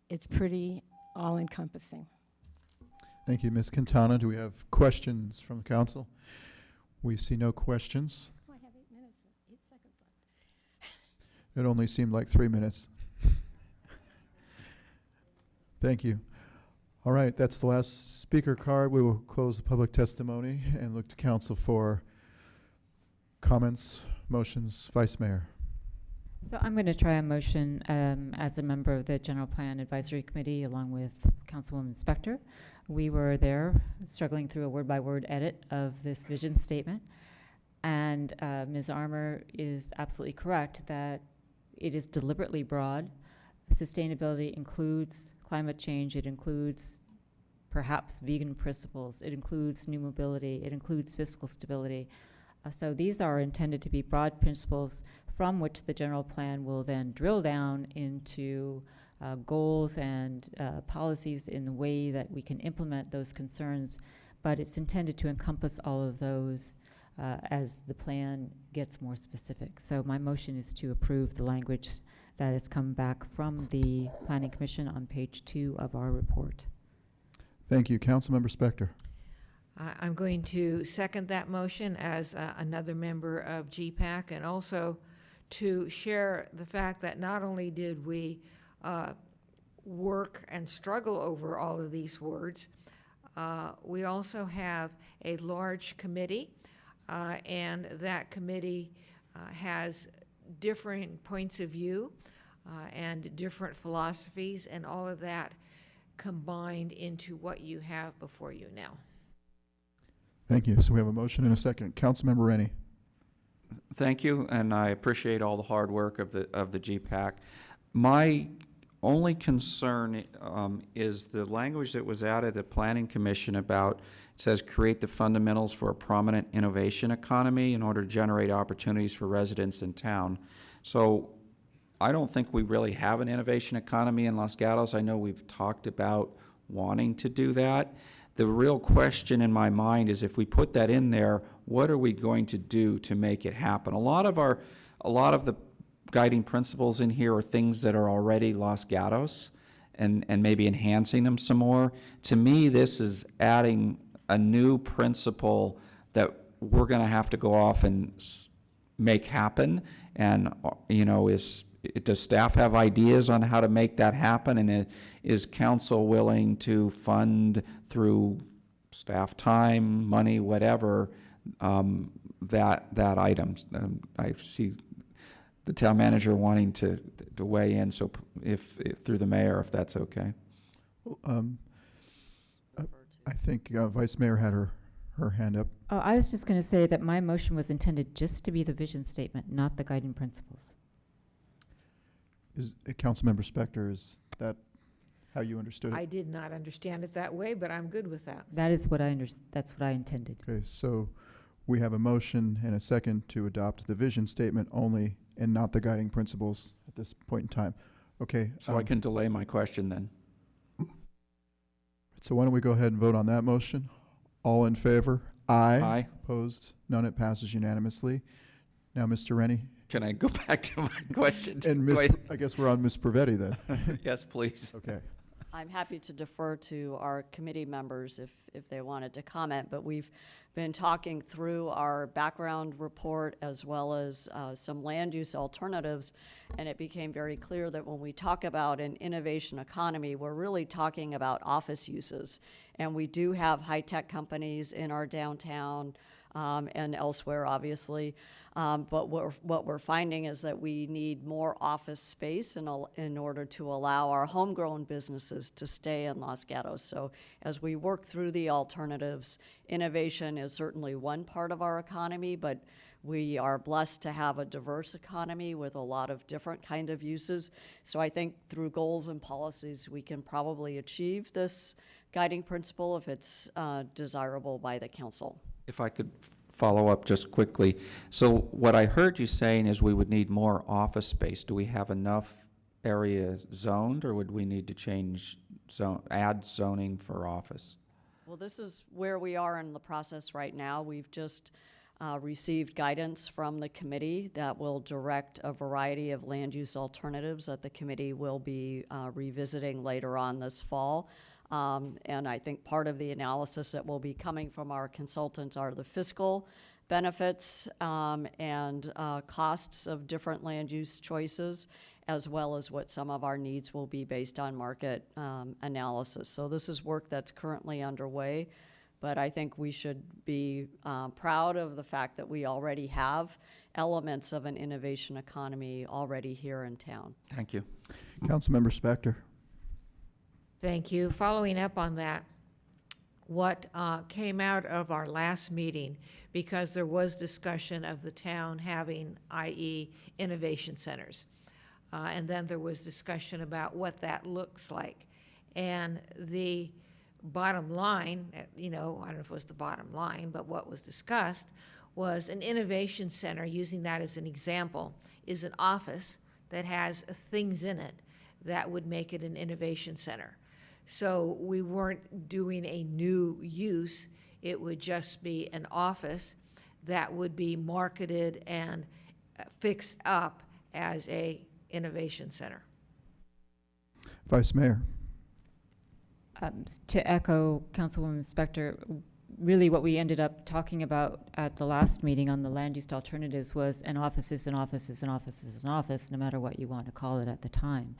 It's pretty all-encompassing. Thank you, Ms. Quintana. Do we have questions from the council? We see no questions. Oh, I have 8 minutes, 8 seconds left. It only seemed like 3 minutes. Thank you. All right, that's the last speaker card. We will close the public testimony and look to council for comments, motions. Vice Mayor. So I'm going to try a motion as a member of the General Plan Advisory Committee along with Councilwoman Spector. We were there struggling through a word-by-word edit of this vision statement. And Ms. Armour is absolutely correct that it is deliberately broad. Sustainability includes climate change. It includes perhaps vegan principles. It includes new mobility. It includes fiscal stability. So these are intended to be broad principles from which the general plan will then drill down into goals and policies in the way that we can implement those concerns. But it's intended to encompass all of those as the plan gets more specific. So my motion is to approve the language that has come back from the Planning Commission on page 2 of our report. Thank you. Councilmember Spector. I'm going to second that motion as another member of GPAC, and also to share the fact that not only did we work and struggle over all of these words, we also have a large committee, and that committee has different points of view and different philosophies, and all of that combined into what you have before you now. Thank you. So we have a motion and a second. Councilmember Rennie. Thank you, and I appreciate all the hard work of the GPAC. My only concern is the language that was added at the Planning Commission about, it says, create the fundamentals for a prominent innovation economy in order to generate opportunities for residents in town. So I don't think we really have an innovation economy in Los Gatos. I know we've talked about wanting to do that. The real question in my mind is, if we put that in there, what are we going to do to make it happen? A lot of the guiding principles in here are things that are already Los Gatos and maybe enhancing them some more. To me, this is adding a new principle that we're going to have to go off and make happen. And, does staff have ideas on how to make that happen? And is council willing to fund through staff time, money, whatever, that item? I see the town manager wanting to weigh in, so if through the mayor, if that's okay. I think Vice Mayor had her hand up. Oh, I was just going to say that my motion was intended just to be the vision statement, not the guiding principles. Is Councilmember Spector, is that how you understood it? I did not understand it that way, but I'm good with that. That is what that's what I intended. Okay, so we have a motion and a second to adopt the vision statement only and not the guiding principles at this point in time. Okay. So I can delay my question then. So why don't we go ahead and vote on that motion? All in favor? Aye. Aye. Opposed? None. It passes unanimously. Now, Mr. Rennie. Can I go back to my question? And I guess we're on Ms. Pravetti then. Yes, please. Okay. I'm happy to defer to our committee members if they wanted to comment, but we've been talking through our background report as well as some land use alternatives, and it became very clear that when we talk about an innovation economy, we're really talking about office uses. And we do have high-tech companies in our downtown and elsewhere, obviously. But what we're finding is that we need more office space in order to allow our homegrown businesses to stay in Los Gatos. So as we work through the alternatives, innovation is certainly one part of our economy, but We are blessed to have a diverse economy with a lot of different kind of uses. So I think through goals and policies, we can probably achieve this guiding principle if it's desirable by the council. If I could follow up just quickly. So what I heard you saying is we would need more office space. Do we have enough area zoned, or would we need to change add zoning for office? Well, this is where we are in the process right now. We've just received guidance from the committee that will direct a variety of land use alternatives that the committee will be revisiting later on this fall. And I think part of the analysis that will be coming from our consultants are the fiscal benefits and costs of different land use choices, as well as what some of our needs will be based on market analysis. So this is work that's currently underway, but I think we should be proud of the fact that we already have elements of an innovation economy already here in town. Thank you. Councilmember Spector. Thank you. Following up on that, what came out of our last meeting, because there was discussion of the town having, i.e., innovation centers. And then there was discussion about what that looks like. And the bottom line, I don't know if it was the bottom line, but what was discussed was an innovation center, using that as an example, is an office that has things in it that would make it an innovation center. So we weren't doing a new use. It would just be an office that would be marketed and fixed up as a innovation center. Vice Mayor. To echo Councilwoman Spector, really what we ended up talking about at the last meeting on the land use alternatives was an office is an office is an office is an office, no matter what you want to call it at the time.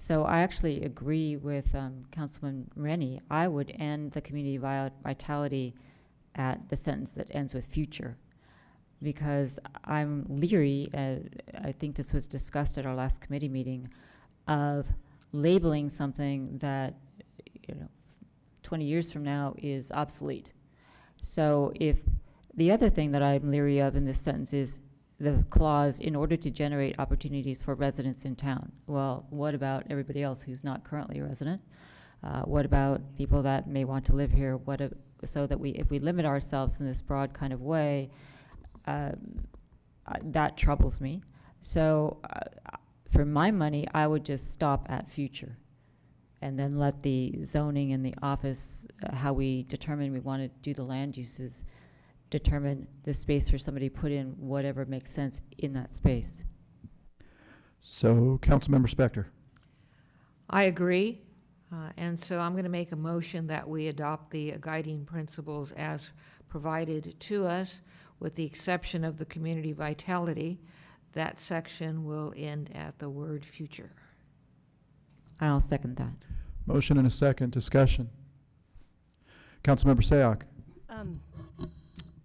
So I actually agree with Councilman Rennie. I would end the community vitality at the sentence that ends with future, because I'm leery, I think this was discussed at our last committee meeting, of labeling something that 20 years from now is obsolete. So if the other thing that I'm leery of in this sentence is the clause, in order to generate opportunities for residents in town. Well, what about everybody else who's not currently a resident? What about people that may want to live here? So that if we limit ourselves in this broad kind of way, that troubles me. So for my money, I would just stop at future and then let the zoning and the office, how we determine we want to do the land uses, determine the space for somebody to put in whatever makes sense in that space. So, Councilmember Spector. I agree, and so I'm going to make a motion that we adopt the guiding principles as provided to us, with the exception of the community vitality. That section will end at the word future. I'll second that. Motion and a second. Discussion. Councilmember Sayoc.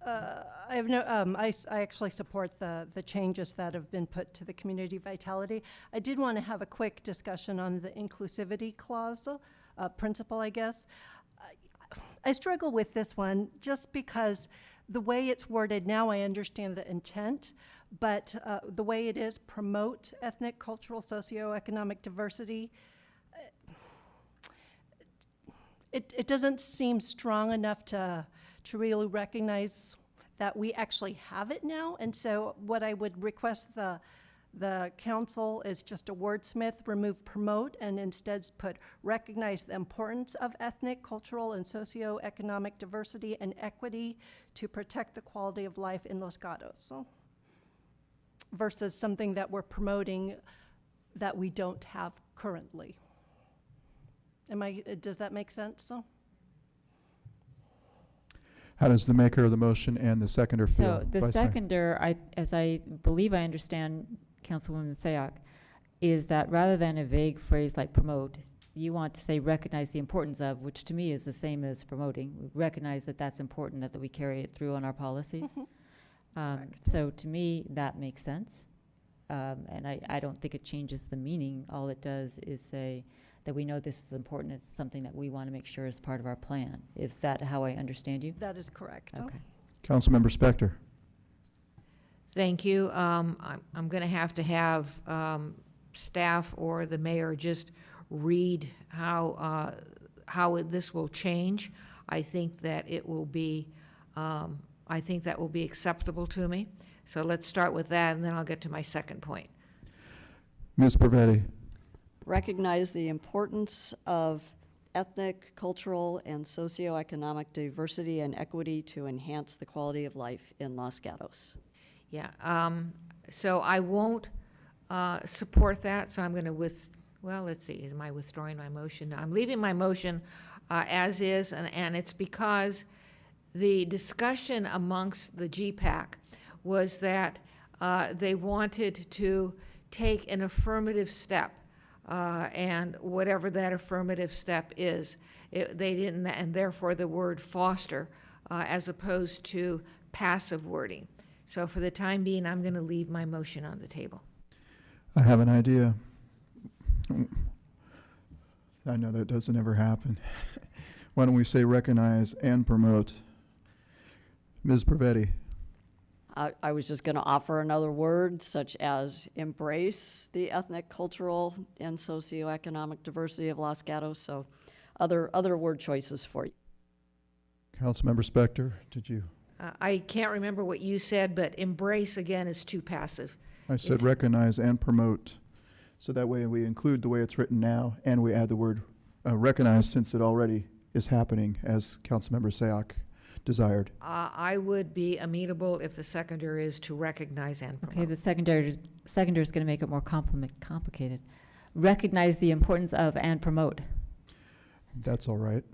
I have no. I actually support the changes that have been put to the community vitality. I did want to have a quick discussion on the inclusivity clause, principle, I guess. I struggle with this one just because the way it's worded now, I understand the intent, but the way it is, promote ethnic, cultural, socioeconomic diversity, it doesn't seem strong enough to really recognize that we actually have it now. And so what I would request the council is just a wordsmith, remove promote, and instead put recognize the importance of ethnic, cultural, and socioeconomic diversity and equity to protect the quality of life in Los Gatos. So, versus something that we're promoting that we don't have currently. Does that make sense? So? How does the maker of the motion and the seconder feel? So the Vice Mayor? seconder, as I believe I understand Councilwoman Sayoc, is that rather than a vague phrase like promote, you want to say recognize the importance of, which to me is the same as promoting. We recognize that that's important, that we carry it through on our policies. So to me, that makes sense. And I don't think it changes the meaning. All it does is say that we know this is important. It's something that we want to make sure is part of our plan. Is that how I understand you? That is correct. Okay. Councilmember Spector. Thank you. I'm going to have staff or the mayor just read how this will change. I think that it will be, I think that will be acceptable to me. So let's start with that, and then I'll get to my second point. Ms. Pravetti. Recognize the importance of ethnic, cultural, and socioeconomic diversity and equity to enhance the quality of life in Los Gatos. Yeah, so I won't support that, so I'm going to well, let's see, am I withdrawing my motion? No, I'm leaving my motion as is, and it's because the discussion amongst the GPAC was that they wanted to take an affirmative step, and whatever that affirmative step is, they didn't, and therefore the word foster as opposed to passive wording. So for the time being, I'm going to leave my motion on the table. I have an idea. I know that doesn't ever happen. Why don't we say recognize and promote? Ms. Pravetti. I was just going to offer another word, such as embrace the ethnic, cultural, and socioeconomic diversity of Los Gatos. So other word choices for you. Councilmember Spector, did you? I can't remember what you said, but embrace again is too passive. I said recognize and promote. So that way we include the way it's written now, and we add the word recognize, since it already is happening, as Councilmember Sayoc desired. I would be amenable if the seconder is to recognize and promote. Okay, the seconder is going to make it more complicated. Recognize the importance of and promote. That's all right.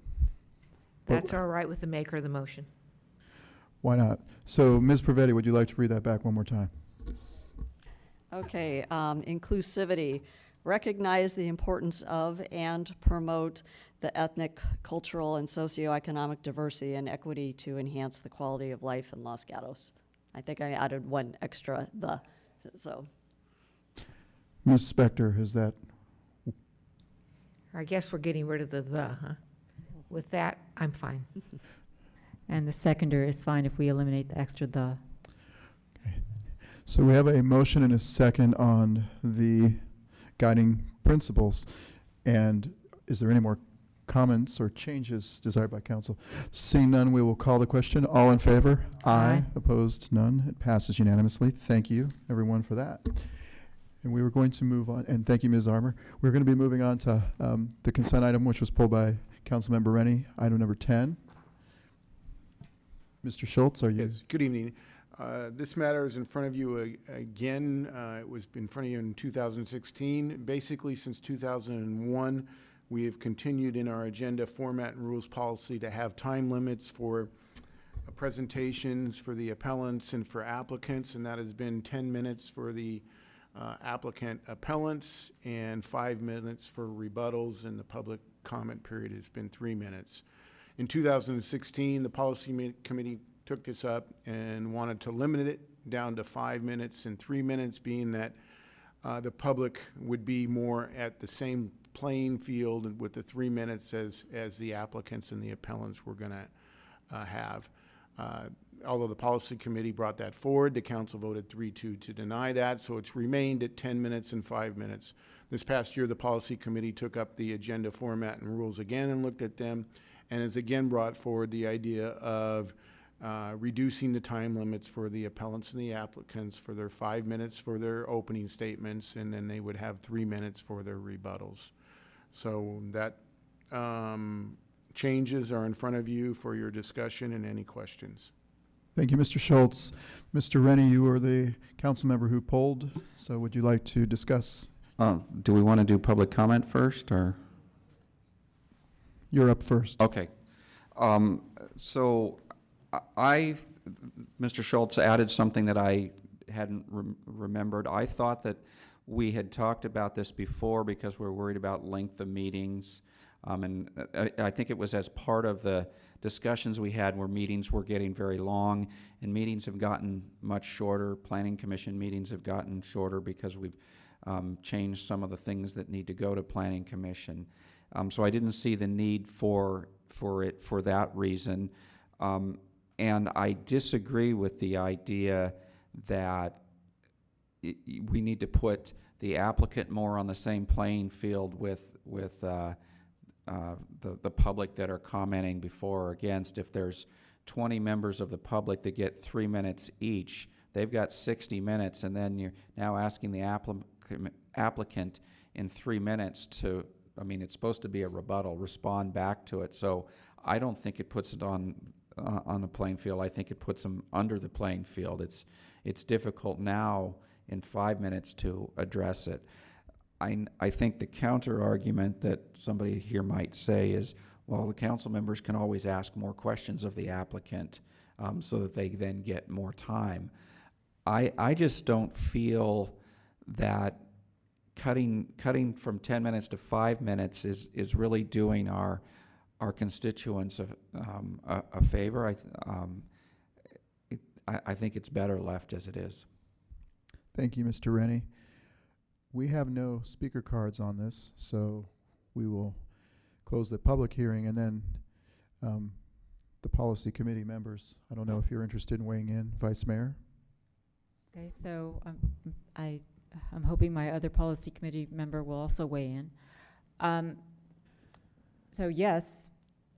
That's all right with the maker of the motion. Why not? So, Ms. Pravetti, would you like to read that back one more time? Okay, inclusivity. Recognize the importance of and promote the ethnic, cultural, and socioeconomic diversity and equity to enhance the quality of life in Los Gatos. I think I added one extra the, so. Ms. Spector, is that? I guess we're getting rid of the huh? With that, I'm fine. And the seconder is fine if we eliminate the extra the. Okay. So we have a motion and a second on the guiding principles. And is there any more comments or changes desired by council? Seeing none, we will call the question. All in favor? Aye. Opposed? None. It passes unanimously. Thank you, everyone, for that. And we were going to move on, and thank you, Ms. Armour. We're going to be moving on to the consent item, which was pulled by Councilmember Rennie, item number 10. Mr. Schultz, are you? Yes, good evening. This matter is in front of you again. It was in front of you in 2016. Basically, since 2001, we have continued in our agenda format and rules policy to have time limits for presentations for the appellants and for applicants, and that has been 10 minutes for the applicant appellants and 5 minutes for rebuttals, and the public comment period has been 3 minutes. In 2016, the policy committee took this up and wanted to limit it down to 5 minutes and 3 minutes, being that the public would be more at the same playing field with the 3 minutes as the applicants and the appellants were going to have. Although the policy committee brought that forward, the council voted 3-2 to deny that, so it's remained at 10 minutes and 5 minutes. This past year, the policy committee took up the agenda format and rules again and looked at them, and has again brought forward the idea of reducing the time limits for the appellants and the applicants for their 5 minutes for their opening statements, and then they would have 3 minutes for their rebuttals. So that changes are in front of you for your discussion and any questions. Thank you, Mr. Schultz. Mr. Rennie, you are the council member who polled, so would you like to discuss? Do we want to do public comment first, or? You're up first. Okay. So Mr. Schultz added something that I hadn't remembered. I thought that we had talked about this before because we're worried about length of meetings. And I think it was as part of the discussions we had where meetings were getting very long, and meetings have gotten much shorter. Planning Commission meetings have gotten shorter because we've changed some of the things that need to go to Planning Commission. So I didn't see the need for it for that reason. And I disagree with the idea that we need to put the applicant more on the same playing field with the public that are commenting before or against. If there's 20 members of the public that get 3 minutes each, they've got 60 minutes, and then you're now asking the applicant in 3 minutes to, I mean, it's supposed to be a rebuttal, respond back to it. So I don't think it puts it on the playing field. I think it puts them under the playing field. It's difficult now in 5 minutes to address it. I think the counter argument that somebody here might say is, well, the council members can always ask more questions of the applicant so that they then get more time. I just don't feel that cutting from 10 minutes to 5 minutes is really doing our constituents a favor. I think it's better left as it is. Thank you, Mr. Rennie. We have no speaker cards on this, so we will close the public hearing, and then the policy committee members. I don't know if you're interested in weighing in, Vice Mayor. Okay, so I'm hoping my other policy committee member will also weigh in. So yes,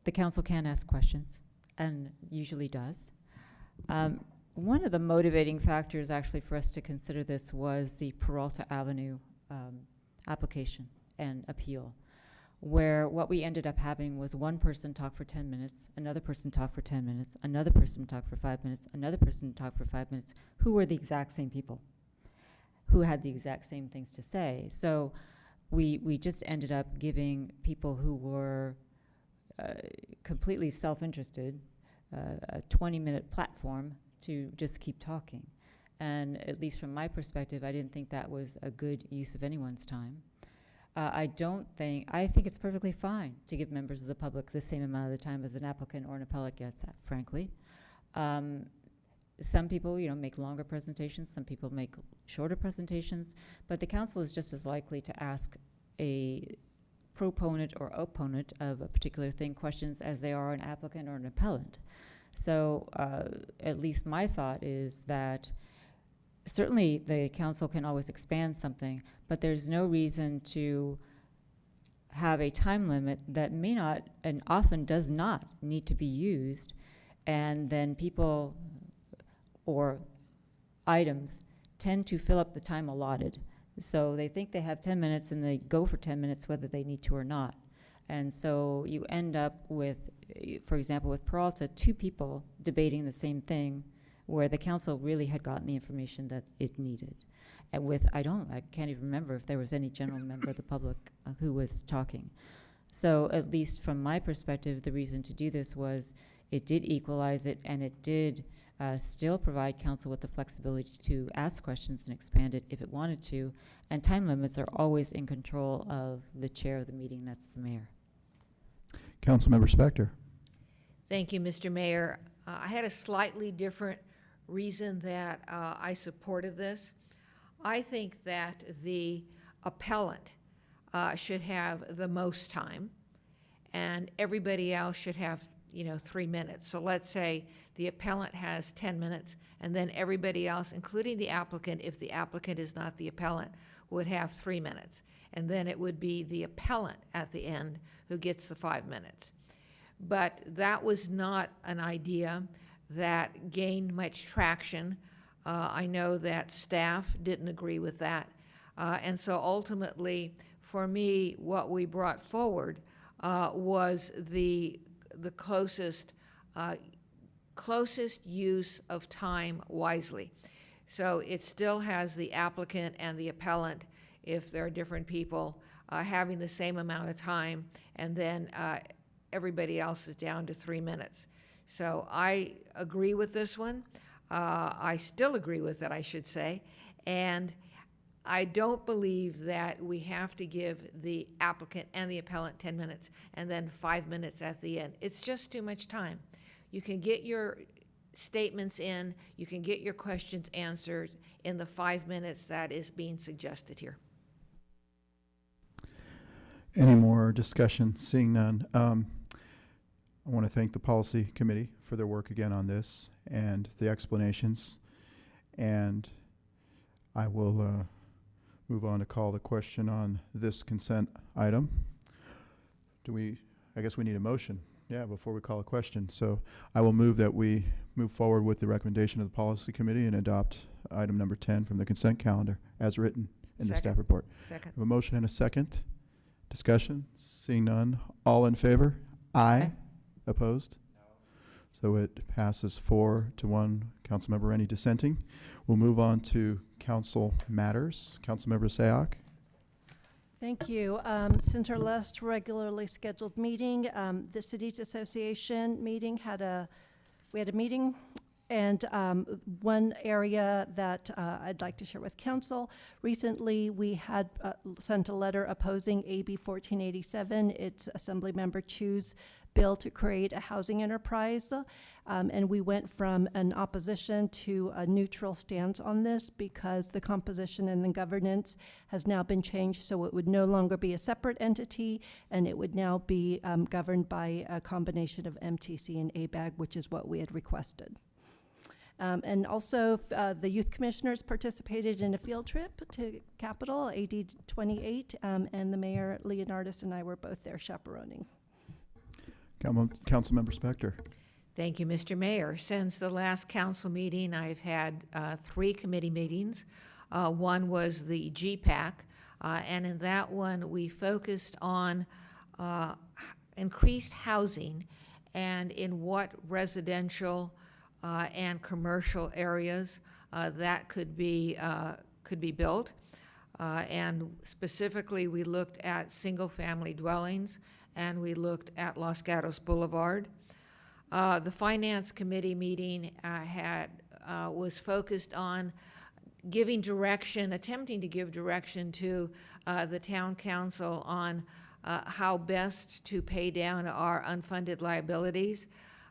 the council can ask questions, and usually does. One of the motivating factors actually for us to consider this was the Peralta Avenue application and appeal, where what we ended up having was one person talk for 10 minutes, another person talk for 10 minutes, another person talk for 5 minutes, another person talk for 5 minutes, who were the exact same people, who had the exact same things to say. So we just ended up giving people who were completely self-interested a 20-minute platform to just keep talking. And at least from my perspective, I didn't think that was a good use of anyone's time. I think it's perfectly fine to give members of the public the same amount of the time as an applicant or an appellate gets, frankly. Some people, make longer presentations, some people make shorter presentations, but the council is just as likely to ask a proponent or opponent of a particular thing questions as they are an applicant or an appellant. So at least my thought is that certainly the council can always expand something, but there's no reason to have a time limit that may not and often does not need to be used, and then people or items tend to fill up the time allotted. So they think they have 10 minutes and they go for 10 minutes whether they need to or not. And so you end up with, for example, with Peralta, 2 people debating the same thing where the council really had gotten the information that it needed. And with, I can't even remember if there was any general member of the public who was talking. So at least from my perspective, the reason to do this was it did equalize it, and it did still provide council with the flexibility to ask questions and expand it if it wanted to. And time limits are always in control of the chair of the meeting, that's the mayor. Councilmember Spector. Thank you, Mr. Mayor. I had a slightly different reason that I supported this. I think that the appellant should have the most time, and everybody else should have 3 minutes. So let's say the appellant has 10 minutes, and then everybody else, including the applicant, if the applicant is not the appellant, would have 3 minutes. And then it would be the appellant at the end who gets the 5 minutes. But that was not an idea that gained much traction. I know that staff didn't agree with that. And so ultimately, for me, what we brought forward was the closest use of time wisely. So it still has the applicant and the appellant, if there are different people, having the same amount of time, and then everybody else is down to 3 minutes. So I agree with this one. I still agree with it, I should say. And I don't believe that we have to give the applicant and the appellant 10 minutes and then 5 minutes at the end. It's just too much time. You can get your statements in, you can get your questions answered in the 5 minutes that is being suggested here. Any more discussion? Seeing none. I want to thank the policy committee for their work again on this and the explanations. And I will move on to call the question on this consent item. I guess we need a motion, before we call a question. So I will move that we move forward with the recommendation of the policy committee and adopt item number 10 from the consent calendar as written in the staff report. Second. We have a motion and a second. Discussion? Seeing none. All in favor? Aye. Opposed? No. So it passes 4-1. Councilmember Rennie dissenting. We'll move on to council matters. Councilmember Sayoc. Thank you. Since our last regularly scheduled meeting, the Cities Association meeting we had a meeting, and one area that I'd like to share with council. Recently, we had sent a letter opposing AB 1487. It's Assemblymember Chu's bill to create a housing enterprise. And we went from an opposition to a neutral stance on this because the composition and the governance has now been changed, so it would no longer be a separate entity, and it would now be governed by a combination of MTC and ABAG, which is what we had requested. And also, the youth commissioners participated in a field trip to Capitol, AD 28, and the mayor, Leonardis, and I were both there chaperoning. Councilmember Spector. Thank you, Mr. Mayor. Since the last council meeting, I've had 3 committee meetings. One was the GPAC, and in that one, we focused on increased housing and in what residential and commercial areas that could be built. And specifically, we looked at single-family dwellings, and we looked at Los Gatos Boulevard. The Finance Committee meeting was focused on giving direction, attempting to give direction to the town council on how best to pay down our unfunded liabilities.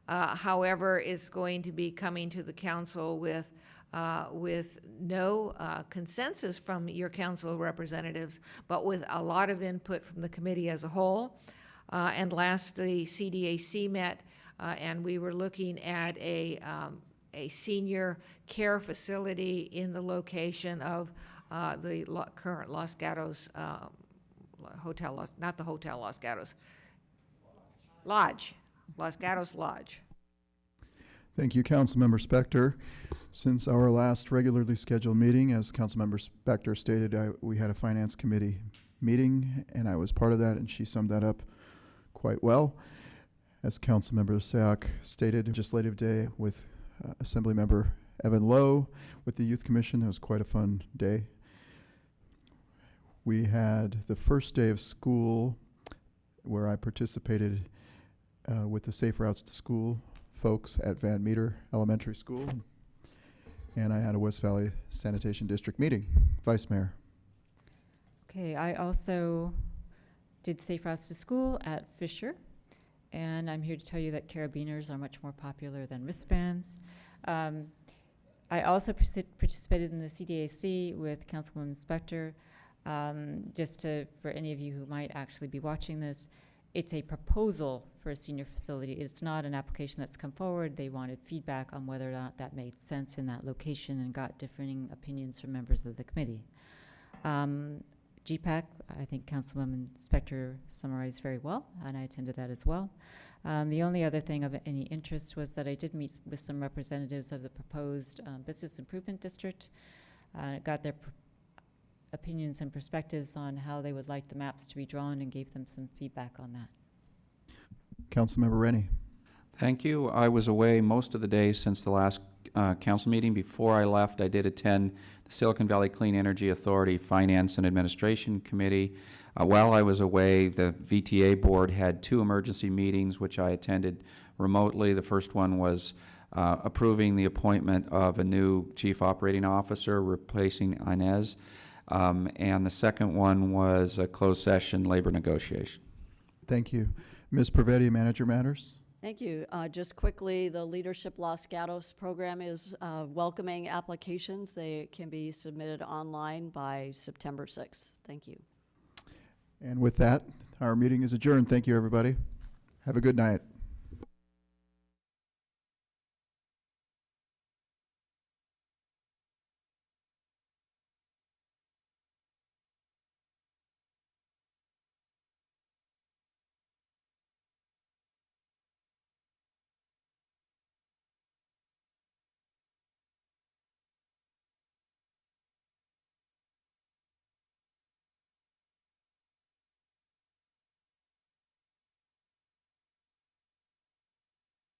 However, it's going to be coming to the council with no consensus from your council representatives, but with a lot of input from the committee as a whole. And lastly, CDAC met, and we were looking at a senior care facility in the location of the current Los Gatos Hotel, not the Hotel Los Gatos, Lodge, Los Gatos Lodge. Thank you, Councilmember Spector. Since our last regularly scheduled meeting, as Councilmember Spector stated, we had a Finance Committee meeting, and I was part of that, and she summed that up quite well. As Councilmember Sayoc stated, legislative day with Assemblymember Evan Lowe with the Youth Commission. It was quite a fun day. We had the first day of school where I participated with the Safe Routes to School folks at Van Meter Elementary School. And I had a West Valley Sanitation District meeting. Vice Mayor. Okay, I also did Safe Routes to School at Fisher, and I'm here to tell you that carabiners are much more popular than wristbands. I also participated in the CDAC with Councilwoman Spector. For any of you who might actually be watching this, it's a proposal for a senior facility. It's not an application that's come forward. They wanted feedback on whether or not that made sense in that location and got differing opinions from members of the committee. GPAC, I think Councilwoman Spector summarized very well, and I attended that as well. The only other thing of any interest was that I did meet with some representatives of the proposed Business Improvement District. Got their opinions and perspectives on how they would like the maps to be drawn and gave them some feedback on that. Councilmember Rennie. Thank you. I was away most of the day since the last council meeting. Before I left, I did attend the Silicon Valley Clean Energy Authority Finance and Administration Committee. While I was away, the VTA board had 2 emergency meetings, which I attended remotely. The first one was approving the appointment of a new chief operating officer, replacing Inez. And the second one was a closed session labor negotiation. Thank you. Ms. Pravetti, Manager Matters. Thank you. Just quickly, the Leadership Los Gatos program is welcoming applications. They can be submitted online by September 6th. Thank you. And with that, our meeting is adjourned. Thank you, everybody. Have a good night.